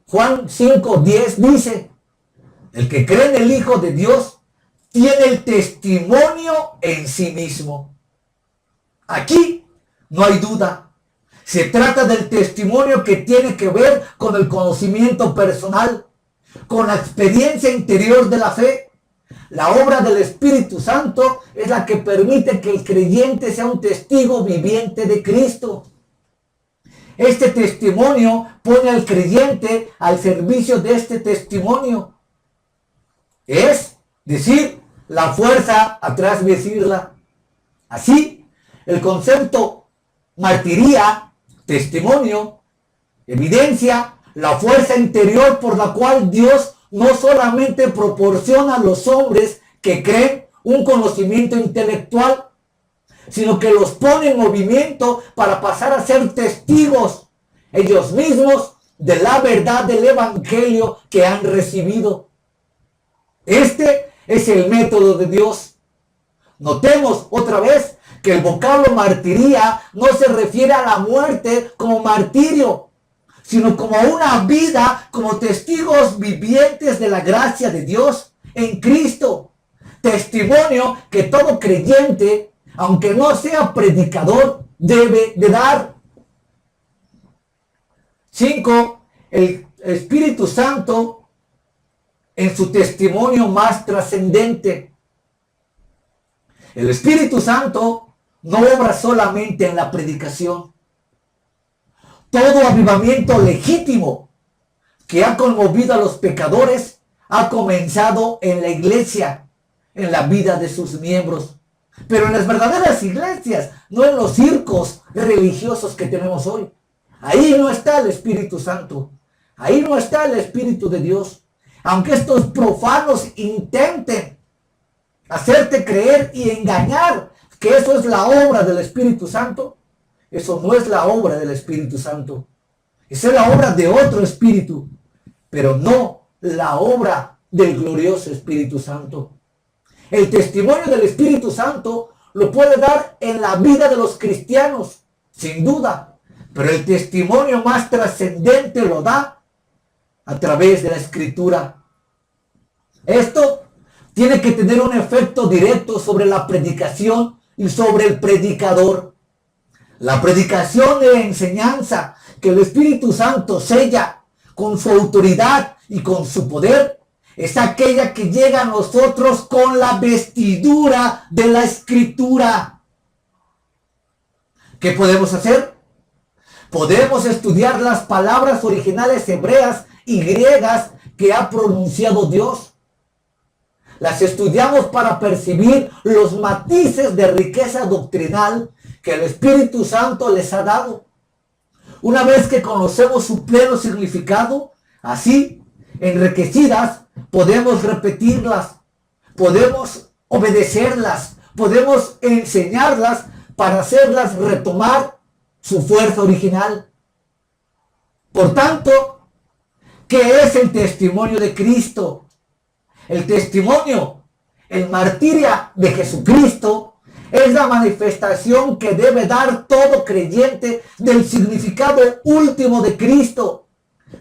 Juan 5:10 dice: el que cree en el Hijo de Dios tiene el testimonio en sí mismo. Aquí no hay duda. Se trata del testimonio que tiene que ver con el conocimiento personal, con la experiencia interior de la fe, La obra del Espíritu Santo es la que permite que el creyente sea un testigo viviente de Cristo. Este testimonio pone al creyente al servicio de este testimonio. Es decir, la fuerza a transmitirla. Así, el concepto martiría, testimonio, evidencia la fuerza interior por la cual Dios no solamente proporciona a los hombres que creen un conocimiento intelectual, sino que los pone en movimiento para pasar a ser testigos ellos mismos de la verdad del evangelio que han recibido. Este es el método de Dios. Notemos otra vez que el vocablo martiría no se refiere a la muerte como martirio, sino como una vida, como testigos vivientes de la gracia de Dios en Cristo. Testimonio que todo creyente, aunque no sea predicador, debe de dar. 5. El Espíritu Santo en su testimonio más trascendente. El Espíritu Santo no obra solamente en la predicación. Todo avivamiento legítimo que ha conmovido a los pecadores ha comenzado en la iglesia, en la vida de sus miembros. Pero en las verdaderas iglesias, no en los circos religiosos que tenemos hoy. Ahí no está el Espíritu Santo. Ahí no está el Espíritu de Dios. Aunque estos profanos intenten hacerte creer y engañar que eso es la obra del Espíritu Santo, eso no es la obra del Espíritu Santo. Esa es la obra de otro Espíritu, pero no la obra del glorioso Espíritu Santo. El testimonio del Espíritu Santo lo puede dar en la vida de los cristianos, sin duda, pero el testimonio más trascendente lo da a través de la Escritura. Esto tiene que tener un efecto directo sobre la predicación y sobre el predicador. La predicación de la enseñanza que el Espíritu Santo sella con su autoridad y con su poder es aquella que llega a nosotros con la vestidura de la Escritura. ¿Qué podemos hacer? Podemos estudiar las palabras originales hebreas y griegas que ha pronunciado Dios. Las estudiamos para percibir los matices de riqueza doctrinal que el Espíritu Santo les ha dado. Una vez que conocemos su pleno significado, así, enriquecidas, podemos repetirlas, podemos obedecerlas, podemos enseñarlas para hacerlas retomar su fuerza original. Por tanto, ¿qué es el testimonio de Cristo? El testimonio, el martirio de Jesucristo es la manifestación que debe dar todo creyente del significado último de Cristo,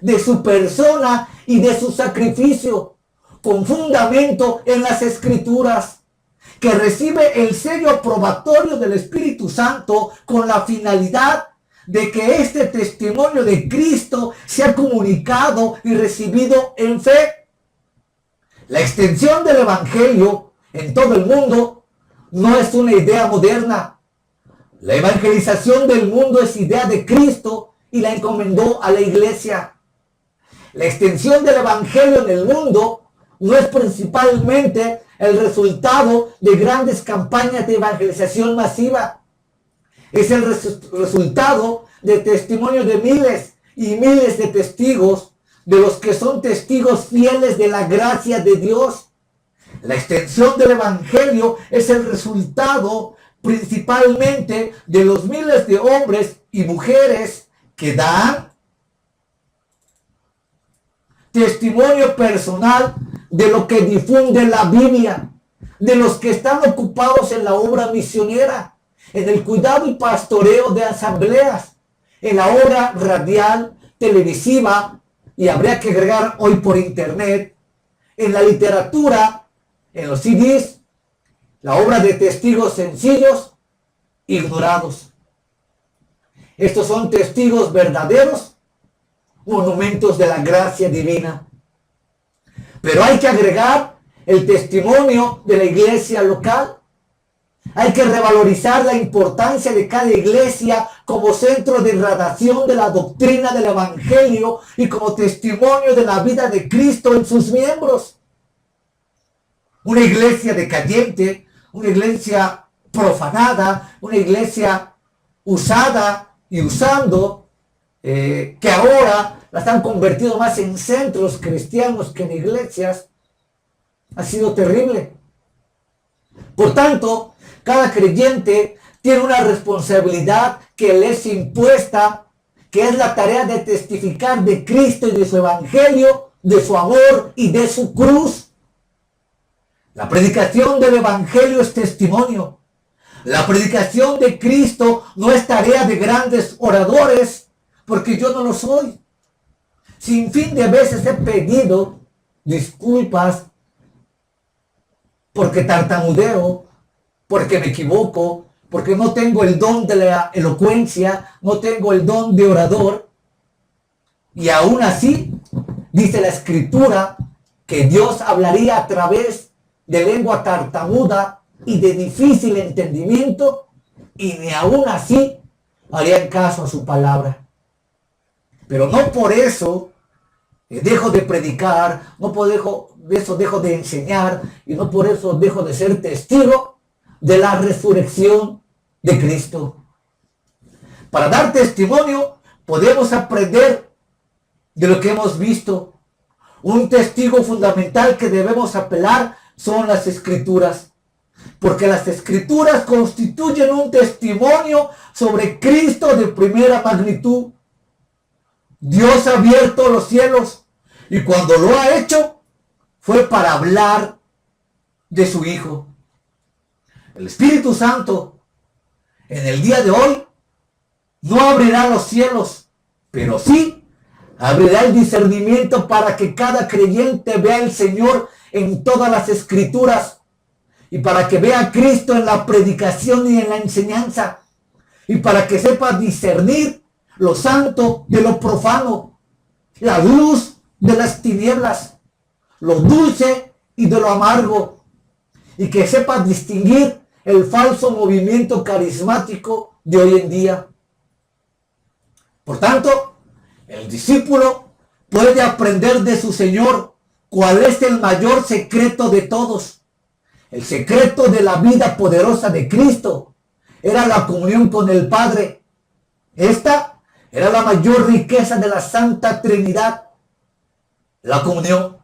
de su persona y de su sacrificio, con fundamento en las Escrituras, que recibe el sello probatorio del Espíritu Santo con la finalidad de que este testimonio de Cristo sea comunicado y recibido en fe. La extensión del Evangelio en todo el mundo no es una idea moderna. La evangelización del mundo es idea de Cristo y la encomendó a la iglesia. La extensión del Evangelio en el mundo no es principalmente el resultado de grandes campañas de evangelización masiva. Es el resultado de testimonio de miles y miles de testigos, de los que son testigos fieles de la gracia de Dios. La extensión del Evangelio es el resultado principalmente de los miles de hombres y mujeres que dan testimonio personal de lo que difunde la Biblia, de los que están ocupados en la obra misionera, en el cuidado y pastoreo de asambleas, en la obra radial, televisiva, y habría que agregar hoy por internet, en la literatura, en los CDs, la obra de testigos sencillos, ignorados. Estos son testigos verdaderos, monumentos de la gracia divina. Pero hay que agregar el testimonio de la iglesia local. Hay que revalorizar la importancia de cada iglesia como centro de irradiación de la doctrina del evangelio y como testimonio de la vida de Cristo en sus miembros. Una iglesia decayente, una iglesia profanada, una iglesia usada y usando, que ahora las han convertido más en centros cristianos que en iglesias, ha sido terrible. Por tanto, cada creyente tiene una responsabilidad que le es impuesta, que es la tarea de testificar de Cristo y de su evangelio, de su amor y de su cruz. La predicación del evangelio es testimonio. La predicación de Cristo no es tarea de grandes oradores, porque yo no lo soy. Sin fin de veces he pedido disculpas porque tartamudeo, porque me equivoco, porque no tengo el don de la elocuencia, no tengo el don de orador. Y aún así, dice la Escritura, que Dios hablaría a través de lengua tartamuda y de difícil entendimiento, y ni aún así harían caso a su palabra. Pero no por eso dejo de predicar, no por eso dejo de enseñar, y no por eso dejo de ser testigo de la resurrección de Cristo. Para dar testimonio podemos aprender de lo que hemos visto. Un testigo fundamental que debemos apelar son las Escrituras, porque las Escrituras constituyen un testimonio sobre Cristo de primera magnitud. Dios ha abierto los cielos y cuando lo ha hecho fue para hablar de su Hijo. El Espíritu Santo en el día de hoy no abrirá los cielos, pero sí abrirá el discernimiento para que cada creyente vea al Señor en todas las Escrituras y para que vea a Cristo en la predicación y en la enseñanza y para que sepa discernir lo santo de lo profano, la luz de las tinieblas, lo dulce y de lo amargo, y que sepa distinguir el falso movimiento carismático de hoy en día. Por tanto, el discípulo puede aprender de su Señor cuál es el mayor secreto de todos. El secreto de la vida poderosa de Cristo era la comunión con el Padre. Esta era la mayor riqueza de la Santa Trinidad, la comunión.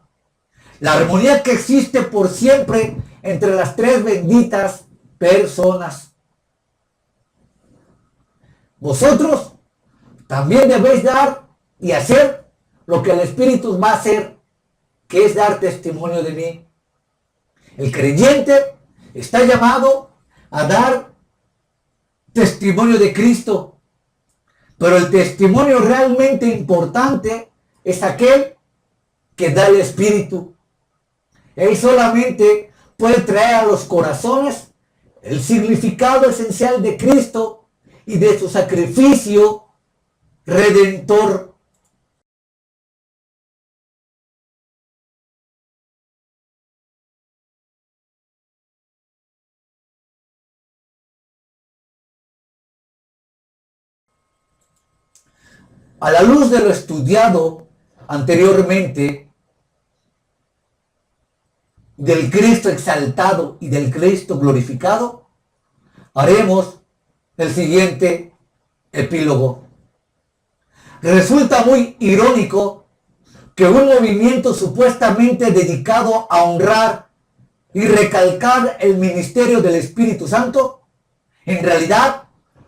La armonía que existe por siempre entre las tres benditas personas. Vosotros también debéis dar y hacer lo que el Espíritu va a hacer, que es dar testimonio de mí. El creyente está llamado a dar testimonio de Cristo. Pero el testimonio realmente importante es aquel que da el Espíritu. Él solamente puede traer a los corazones el significado esencial de Cristo y de su sacrificio redentor. A la luz de lo estudiado anteriormente, del Cristo exaltado y del Cristo glorificado, haremos el siguiente epílogo. Resulta muy irónico que un movimiento supuestamente dedicado a honrar y recalcar el ministerio del Espíritu Santo, en realidad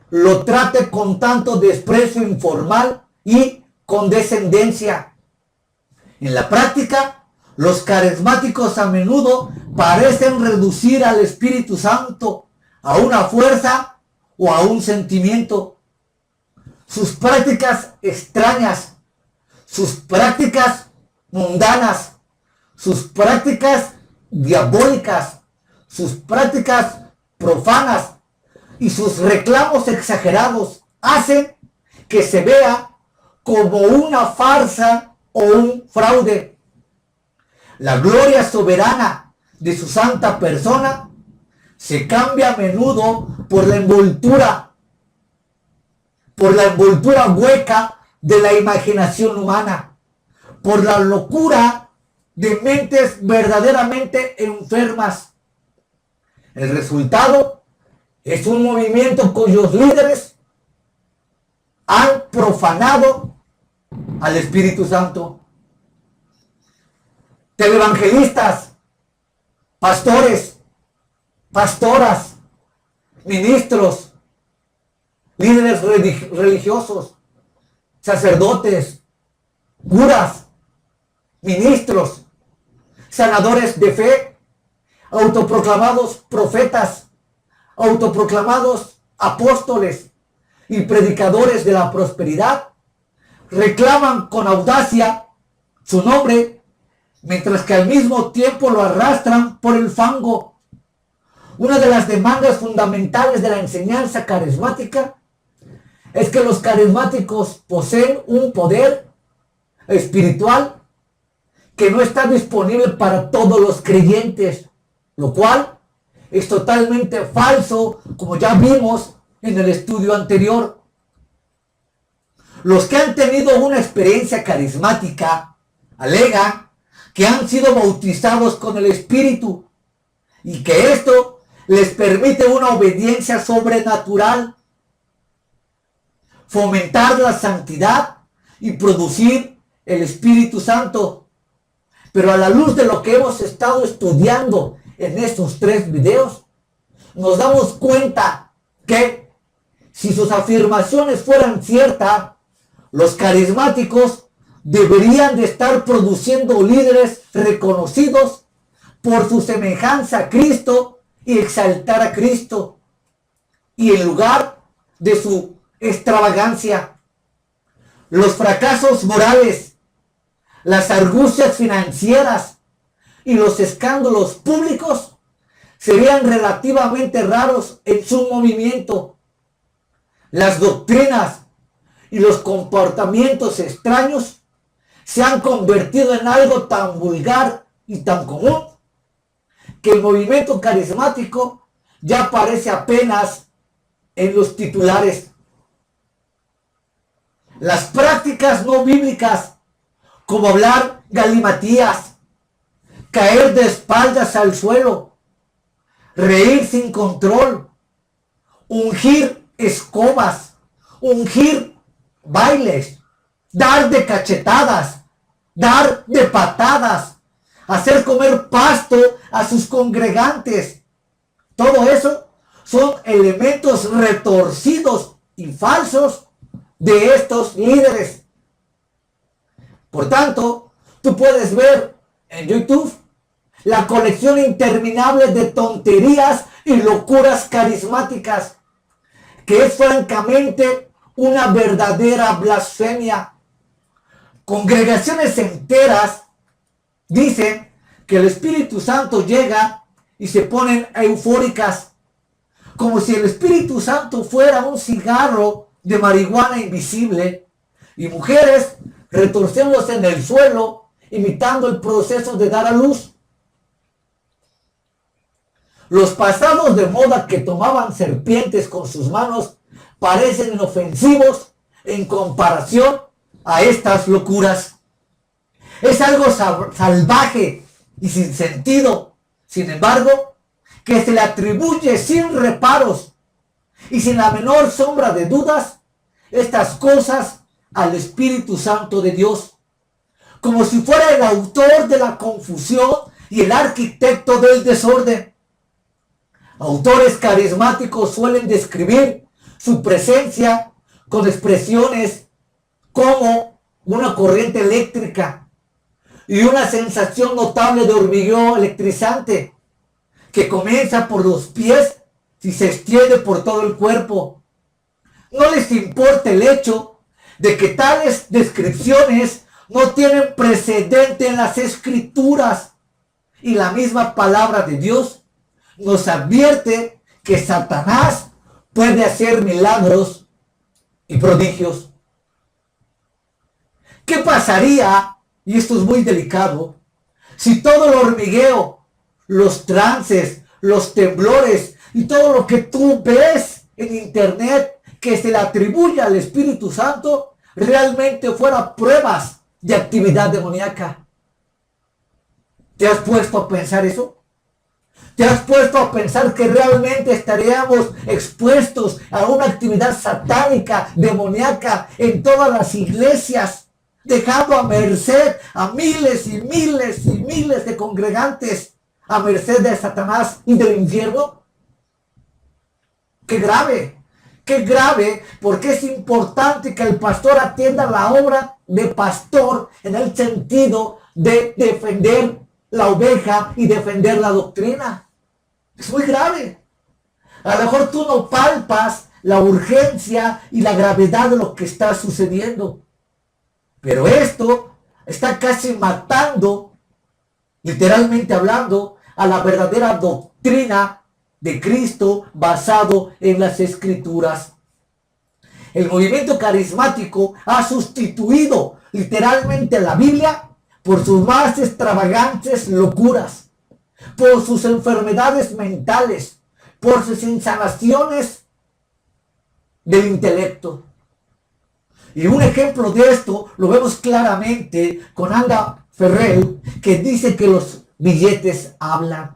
lo trate con tanto desprecio informal y condescendencia. En la práctica, los carismáticos a menudo parecen reducir al Espíritu Santo a una fuerza o a un sentimiento. Sus prácticas extrañas, sus prácticas mundanas, sus prácticas diabólicas, sus prácticas profanas y sus reclamos exagerados hacen que se vea como una farsa o un fraude. La gloria soberana de su santa persona se cambia a menudo por la envoltura hueca de la imaginación humana, por la locura de mentes verdaderamente enfermas. El resultado es un movimiento cuyos líderes han profanado al Espíritu Santo. Televangelistas, pastores, pastoras, ministros, líderes religiosos, sacerdotes, curas, ministros, sanadores de fe, autoproclamados profetas, autoproclamados apóstoles y predicadores de la prosperidad, reclaman con audacia su nombre, mientras que al mismo tiempo lo arrastran por el fango. Una de las demandas fundamentales de la enseñanza carismática es que los carismáticos poseen un poder espiritual que no está disponible para todos los creyentes, lo cual es totalmente falso, como ya vimos en el estudio anterior. Los que han tenido una experiencia carismática alegan que han sido bautizados con el Espíritu y que esto les permite una obediencia sobrenatural, fomentar la santidad y producir el Espíritu Santo. Pero a la luz de lo que hemos estado estudiando en estos 3 videos, nos damos cuenta que si sus afirmaciones fueran ciertas, los carismáticos deberían de estar produciendo líderes reconocidos por su semejanza a Cristo y exaltar a Cristo, y en lugar de su extravagancia. Los fracasos morales, las argucias financieras y los escándalos públicos serían relativamente raros en su movimiento. Las doctrinas y los comportamientos extraños se han convertido en algo tan vulgar y tan común que el movimiento carismático ya aparece apenas en los titulares. Las prácticas no bíblicas, como hablar galimatías, caer de espaldas al suelo, reír sin control, ungir escobas, ungir bailes, dar de cachetadas, dar de patadas, hacer comer pasto a sus congregantes. Todo eso son elementos retorcidos y falsos de estos líderes. Por tanto, tú puedes ver en YouTube la colección interminable de tonterías y locuras carismáticas, que es francamente una verdadera blasfemia. Congregaciones enteras dicen que el Espíritu Santo llega y se ponen eufóricas, como si el Espíritu Santo fuera un cigarro de marihuana invisible, y mujeres retorciéndose en el suelo, imitando el proceso de dar a luz. Los pasados de moda que tomaban serpientes con sus manos parecen inofensivos en comparación a estas locuras. Es algo salvaje y sin sentido, sin embargo, que se le atribuye sin reparos y sin la menor sombra de dudas estas cosas al Espíritu Santo de Dios, como si fuera el autor de la confusión y el arquitecto del desorden. Autores carismáticos suelen describir su presencia con expresiones como una corriente eléctrica y una sensación notable de hormigueo electrizante que comienza por los pies y se extiende por todo el cuerpo. No les importa el hecho de que tales descripciones no tienen precedente en las Escrituras, y la misma palabra de Dios nos advierte que Satanás puede hacer milagros y prodigios. ¿Qué pasaría, y esto es muy delicado, si todo el hormigueo los trances, los temblores y todo lo que tú ves en internet que se le atribuye al Espíritu Santo realmente fuera pruebas de actividad demoníaca. ¿Te has puesto a pensar eso? ¿Te has puesto a pensar que realmente estaríamos expuestos a una actividad satánica, demoníaca en todas las iglesias, dejando a merced a miles y miles y miles de congregantes a merced de Satanás y del infierno? ¡Qué grave! ¡Qué grave! Porque es importante que el pastor atienda la obra de pastor en el sentido de defender la oveja y defender la doctrina. Es muy grave. A lo mejor tú no palpas la urgencia y la gravedad de lo que está sucediendo. Pero esto está casi matando, literalmente hablando, a la verdadera doctrina de Cristo basado en las Escrituras. El movimiento carismático ha sustituido literalmente la Biblia por sus más extravagantes locuras, por sus enfermedades mentales, por sus insanaciones del intelecto. Y un ejemplo de esto lo vemos claramente con Anda Ferrell, que dice que los billetes hablan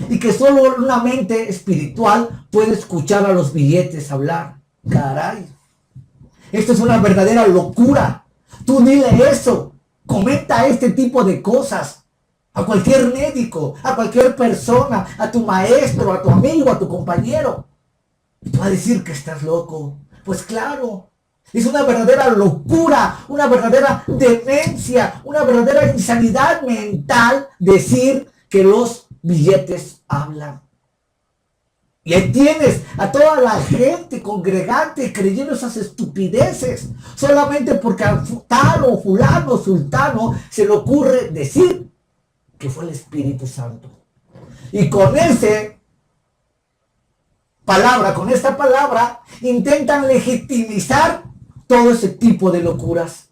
y que solo una mente espiritual puede escuchar a los billetes hablar. Caray, esto es una verdadera locura. Tú dile eso, comenta este tipo de cosas a cualquier médico, a cualquier persona, a tu maestro, a tu amigo, a tu compañero, y tú vas a decir que estás loco. Pues claro, es una verdadera locura, una verdadera demencia, una verdadera insanidad mental decir que los billetes hablan. Y ahí tienes a toda la gente congregante creyendo esas estupideces, solamente porque a tal o fulano, sultano, se le ocurre decir que fue el Espíritu Santo. Y con esta palabra, intentan legitimizar todo ese tipo de locuras.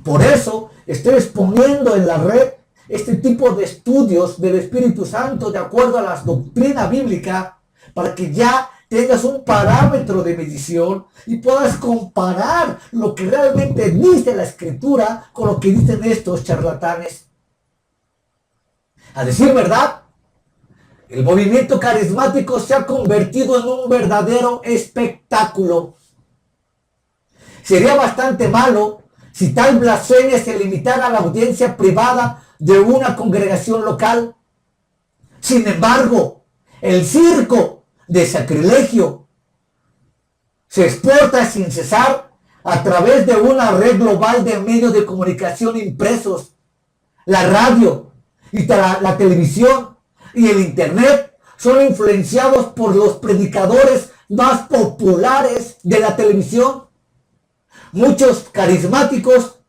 Por eso estoy exponiendo en la red este tipo de estudios del Espíritu Santo de acuerdo a la doctrina bíblica, para que ya tengas un parámetro de medición y puedas comparar lo que realmente dice la Escritura con lo que dicen estos charlatanes. A decir verdad, el movimiento carismático se ha convertido en un verdadero espectáculo. Sería bastante malo si tal blasfemia se limitara a la audiencia privada de una congregación local. Sin embargo, el circo de sacrilegio se exporta sin cesar a través de una red global de medios de comunicación impresos, la radio y la televisión y el internet son influenciados por los predicadores más populares de la televisión. Muchos carismáticos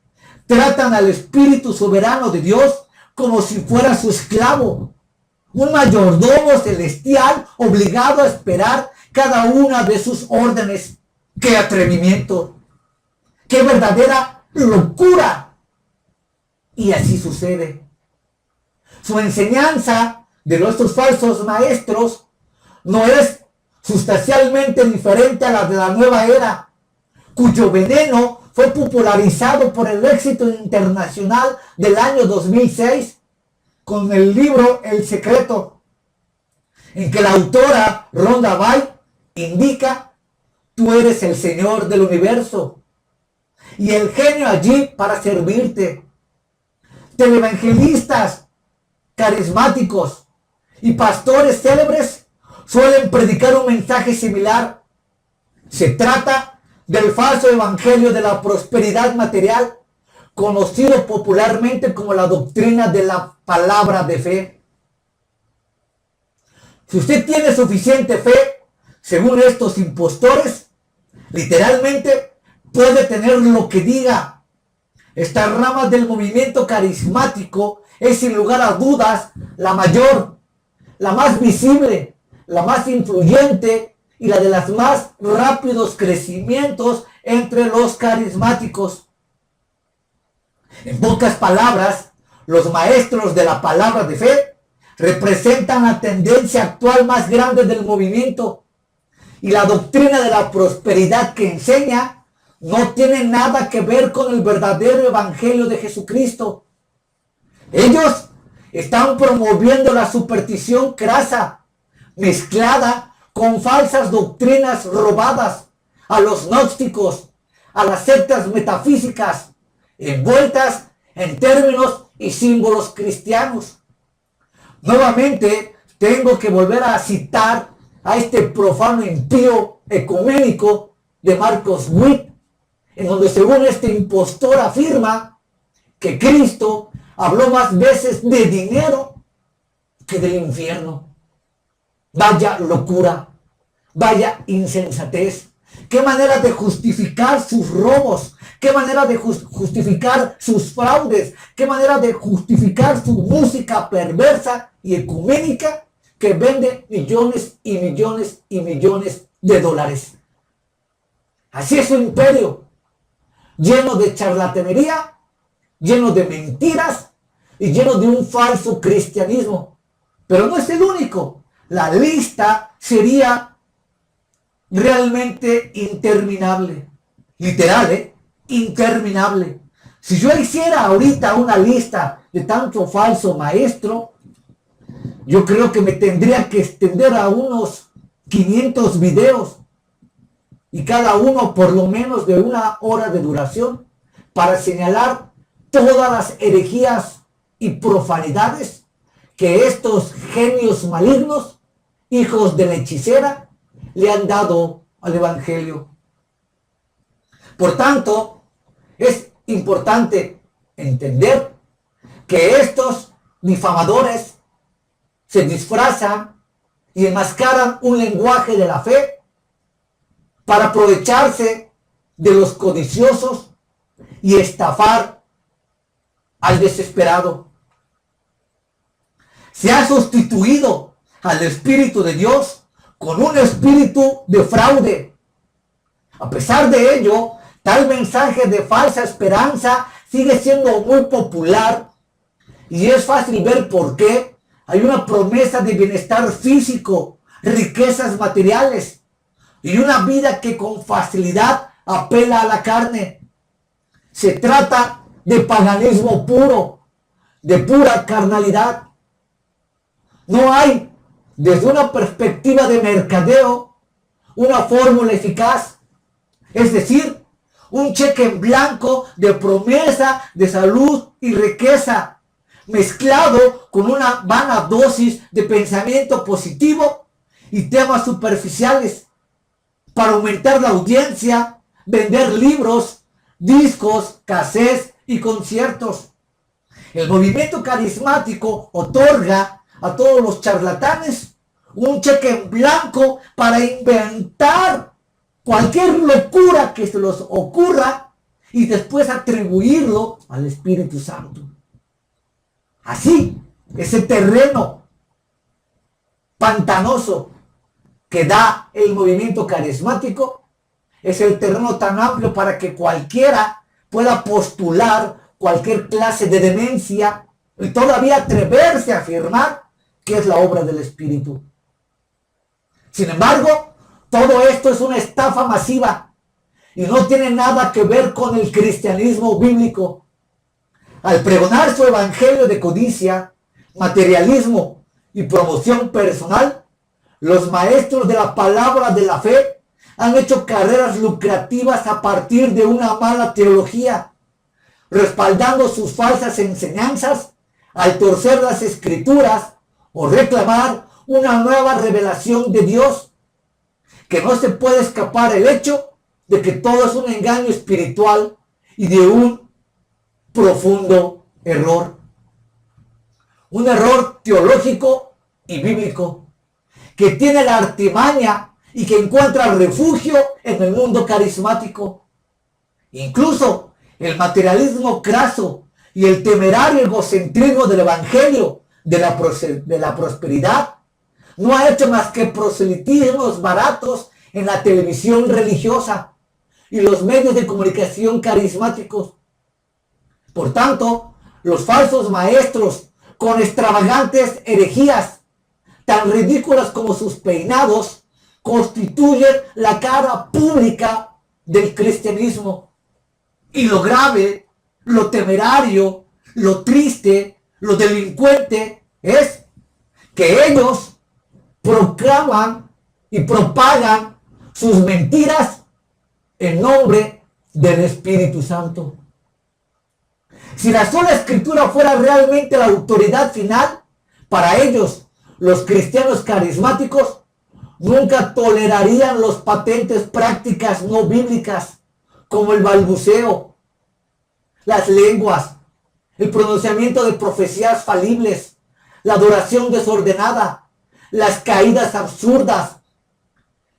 tratan al Espíritu soberano de Dios como si fuera su esclavo, un mayordomo celestial obligado a esperar cada una de sus órdenes. ¡Qué atrevimiento! ¡Qué verdadera locura! Y así sucede. Su enseñanza de nuestros falsos maestros no es sustancialmente diferente a la de la nueva era, cuyo veneno fue popularizado por el éxito internacional del año 2006 con el libro El Secreto, en que la autora Rhonda Byrne indica: tú eres el Señor del universo y el genio allí para servirte. Televangelistas carismáticos y pastores célebres suelen predicar un mensaje similar. Se trata del falso evangelio de la prosperidad material, conocido popularmente como la doctrina de la palabra de fe. Si usted tiene suficiente fe, según estos impostores, literalmente puede tener lo que diga. Esta rama del movimiento carismático es sin lugar a dudas la mayor, la más visible, la más influyente y la de los más rápidos crecimientos entre los carismáticos. En pocas palabras, los maestros de la palabra de fe representan la tendencia actual más grande del movimiento, y la doctrina de la prosperidad que enseña no tiene nada que ver con el verdadero evangelio de Jesucristo. Ellos están promoviendo la superstición crasa, mezclada con falsas doctrinas robadas a los gnósticos, a las sectas metafísicas, envueltas en términos y símbolos cristianos. Nuevamente tengo que volver a citar a este profano impío ecuménico de Marcos Witt, en donde según este impostor afirma que Cristo habló más veces de dinero que del infierno. Vaya locura, vaya insensatez. Qué manera de justificar sus robos, qué manera de justificar sus fraudes, qué manera de justificar su música perversa y ecuménica que vende millones y millones y millones de dólares. Así es su imperio, lleno de charlatanería, lleno de mentiras y lleno de un falso cristianismo. Pero no es el único. La lista sería realmente interminable. Literal, interminable. Si yo hiciera ahorita una lista de tanto falso maestro, yo creo que me tendría que extender a unos 500 videos, y cada uno por lo menos de 1 hora de duración, para señalar todas las herejías y profanidades que estos genios malignos, hijos de la hechicera, le han dado al evangelio. Por tanto, es importante entender que estos difamadores se disfrazan y enmascaran un lenguaje de la fe para aprovecharse de los codiciosos y estafar al desesperado. Se ha sustituido al Espíritu de Dios con un espíritu de fraude. A pesar de ello, tal mensaje de falsa esperanza sigue siendo muy popular, y es fácil ver por qué. Hay una promesa de bienestar físico, riquezas materiales y una vida que con facilidad apela a la carne. Se trata de paganismo puro, de pura carnalidad. No hay, desde una perspectiva de mercadeo, una fórmula eficaz, es decir, un cheque en blanco de promesa de salud y riqueza, mezclado con una vana dosis de pensamiento positivo y temas superficiales para aumentar la audiencia, vender libros, discos, cassettes y conciertos. El movimiento carismático otorga a todos los charlatanes un cheque en blanco para inventar cualquier locura que se les ocurra y después atribuirlo al Espíritu Santo. Así, ese terreno pantanoso que da el movimiento carismático es el terreno tan amplio para que cualquiera pueda postular cualquier clase de demencia y todavía atreverse a afirmar que es la obra del Espíritu. Sin embargo, todo esto es una estafa masiva y no tiene nada que ver con el cristianismo bíblico. Al pregonar su evangelio de codicia, materialismo y promoción personal, los maestros de la palabra de la fe han hecho carreras lucrativas a partir de una mala teología, respaldando sus falsas enseñanzas al torcer las escrituras o reclamar una nueva revelación de Dios, que no se puede escapar el hecho de que todo es un engaño espiritual y de un profundo error. Un error teológico y bíblico que tiene la artimaña y que encuentra refugio en el mundo carismático. Incluso el materialismo craso y el temerario egocentrismo del evangelio de la prosperidad no ha hecho más que proselitismos baratos en la televisión religiosa y los medios de comunicación carismáticos. Por tanto, los falsos maestros con extravagantes herejías, tan ridículas como sus peinados, constituyen la cara pública del cristianismo. Y lo grave, lo temerario, lo triste, lo delincuente es que ellos proclaman y propagan sus mentiras en nombre del Espíritu Santo. Si la sola Escritura fuera realmente la autoridad final, para ellos, los cristianos carismáticos nunca tolerarían las patentes prácticas no bíblicas, como el balbuceo, las lenguas, el pronunciamiento de profecías falibles, la adoración desordenada, las caídas absurdas,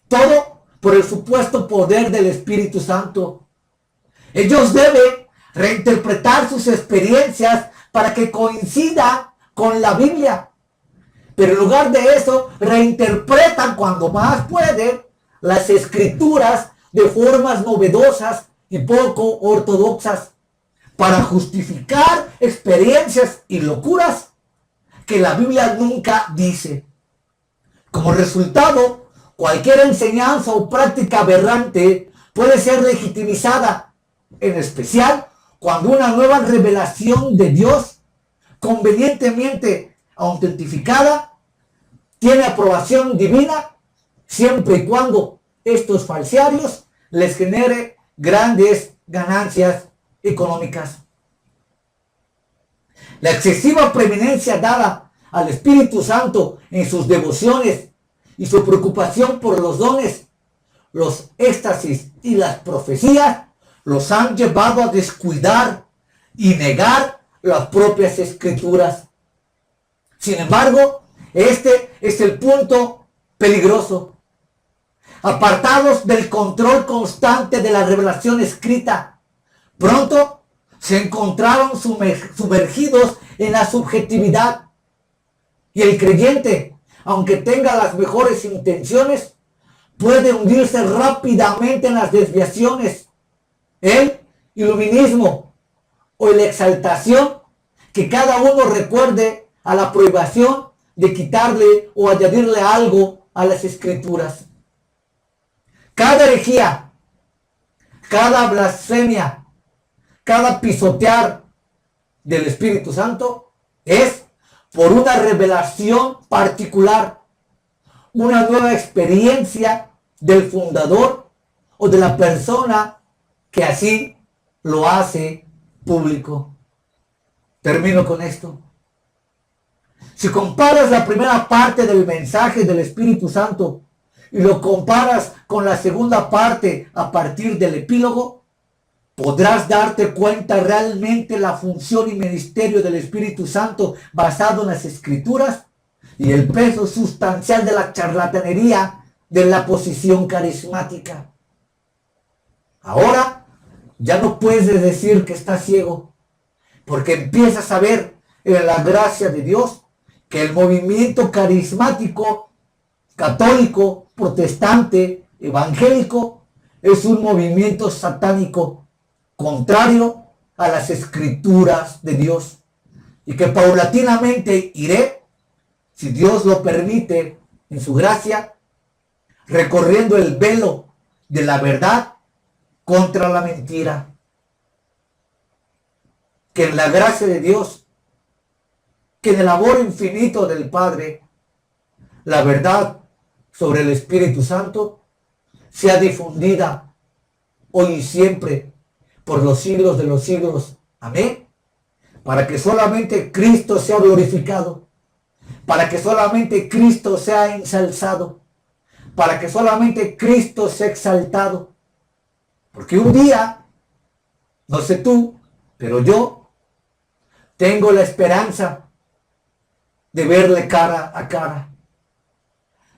todo por el supuesto poder del Espíritu Santo. Ellos deben reinterpretar sus experiencias para que coincida con la Biblia. Pero en lugar de eso, reinterpretan cuando más pueden las Escrituras de formas novedosas y poco ortodoxas para justificar experiencias y locuras que la Biblia nunca dice. Como resultado, cualquier enseñanza o práctica aberrante puede ser legitimizada, en especial cuando una nueva revelación de Dios, convenientemente autentificada, tiene aprobación divina, siempre y cuando estos falsarios les genere grandes ganancias económicas. La excesiva preeminencia dada al Espíritu Santo en sus devociones y su preocupación por los dones, los éxtasis y las profecías los han llevado a descuidar y negar las propias Escrituras. Sin embargo, este es el punto peligroso. Apartados del control constante de la revelación escrita, pronto se encontraron sumergidos en la subjetividad. Y el creyente, aunque tenga las mejores intenciones, puede hundirse rápidamente en las desviaciones, el iluminismo o la exaltación que cada uno recuerde a la prohibición de quitarle o añadirle algo a las Escrituras. Cada herejía, cada blasfemia, cada pisotear del Espíritu Santo es por una revelación particular, una nueva experiencia del fundador o de la persona que así lo hace público. Termino con esto. Si comparas la primera parte del mensaje del Espíritu Santo y lo comparas con la segunda parte a partir del epílogo, podrás darte cuenta realmente la función y ministerio del Espíritu Santo basado en las Escrituras y el peso sustancial de la charlatanería de la posición carismática. Ahora ya no puedes decir que estás ciego, porque empiezas a ver en la gracia de Dios que el movimiento carismático, católico, protestante, evangélico, es un movimiento satánico, contrario a las Escrituras de Dios, y que paulatinamente iré, si Dios lo permite, en su gracia, recorriendo el velo de la verdad contra la mentira. Que en la gracia de Dios, que en el amor infinito del Padre, la verdad sobre el Espíritu Santo sea difundida hoy y siempre por los siglos de los siglos. Amén. Para que solamente Cristo sea glorificado, para que solamente Cristo sea ensalzado, para que solamente Cristo sea exaltado. Porque un día, no sé tú, pero yo tengo la esperanza de verle cara a cara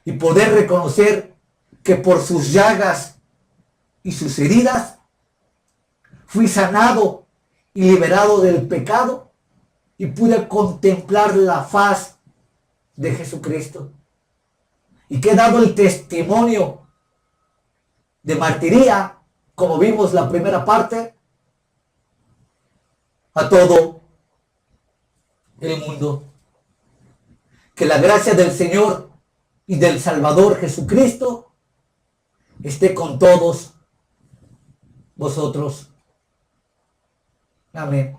y poder reconocer que por sus llagas y sus heridas fui sanado y liberado del pecado y pude contemplar la faz de Jesucristo. Y que he dado el testimonio de martiría, como vimos la primera parte, a todo el mundo. Que la gracia del Señor y del Salvador Jesucristo esté con todos vosotros. Amén.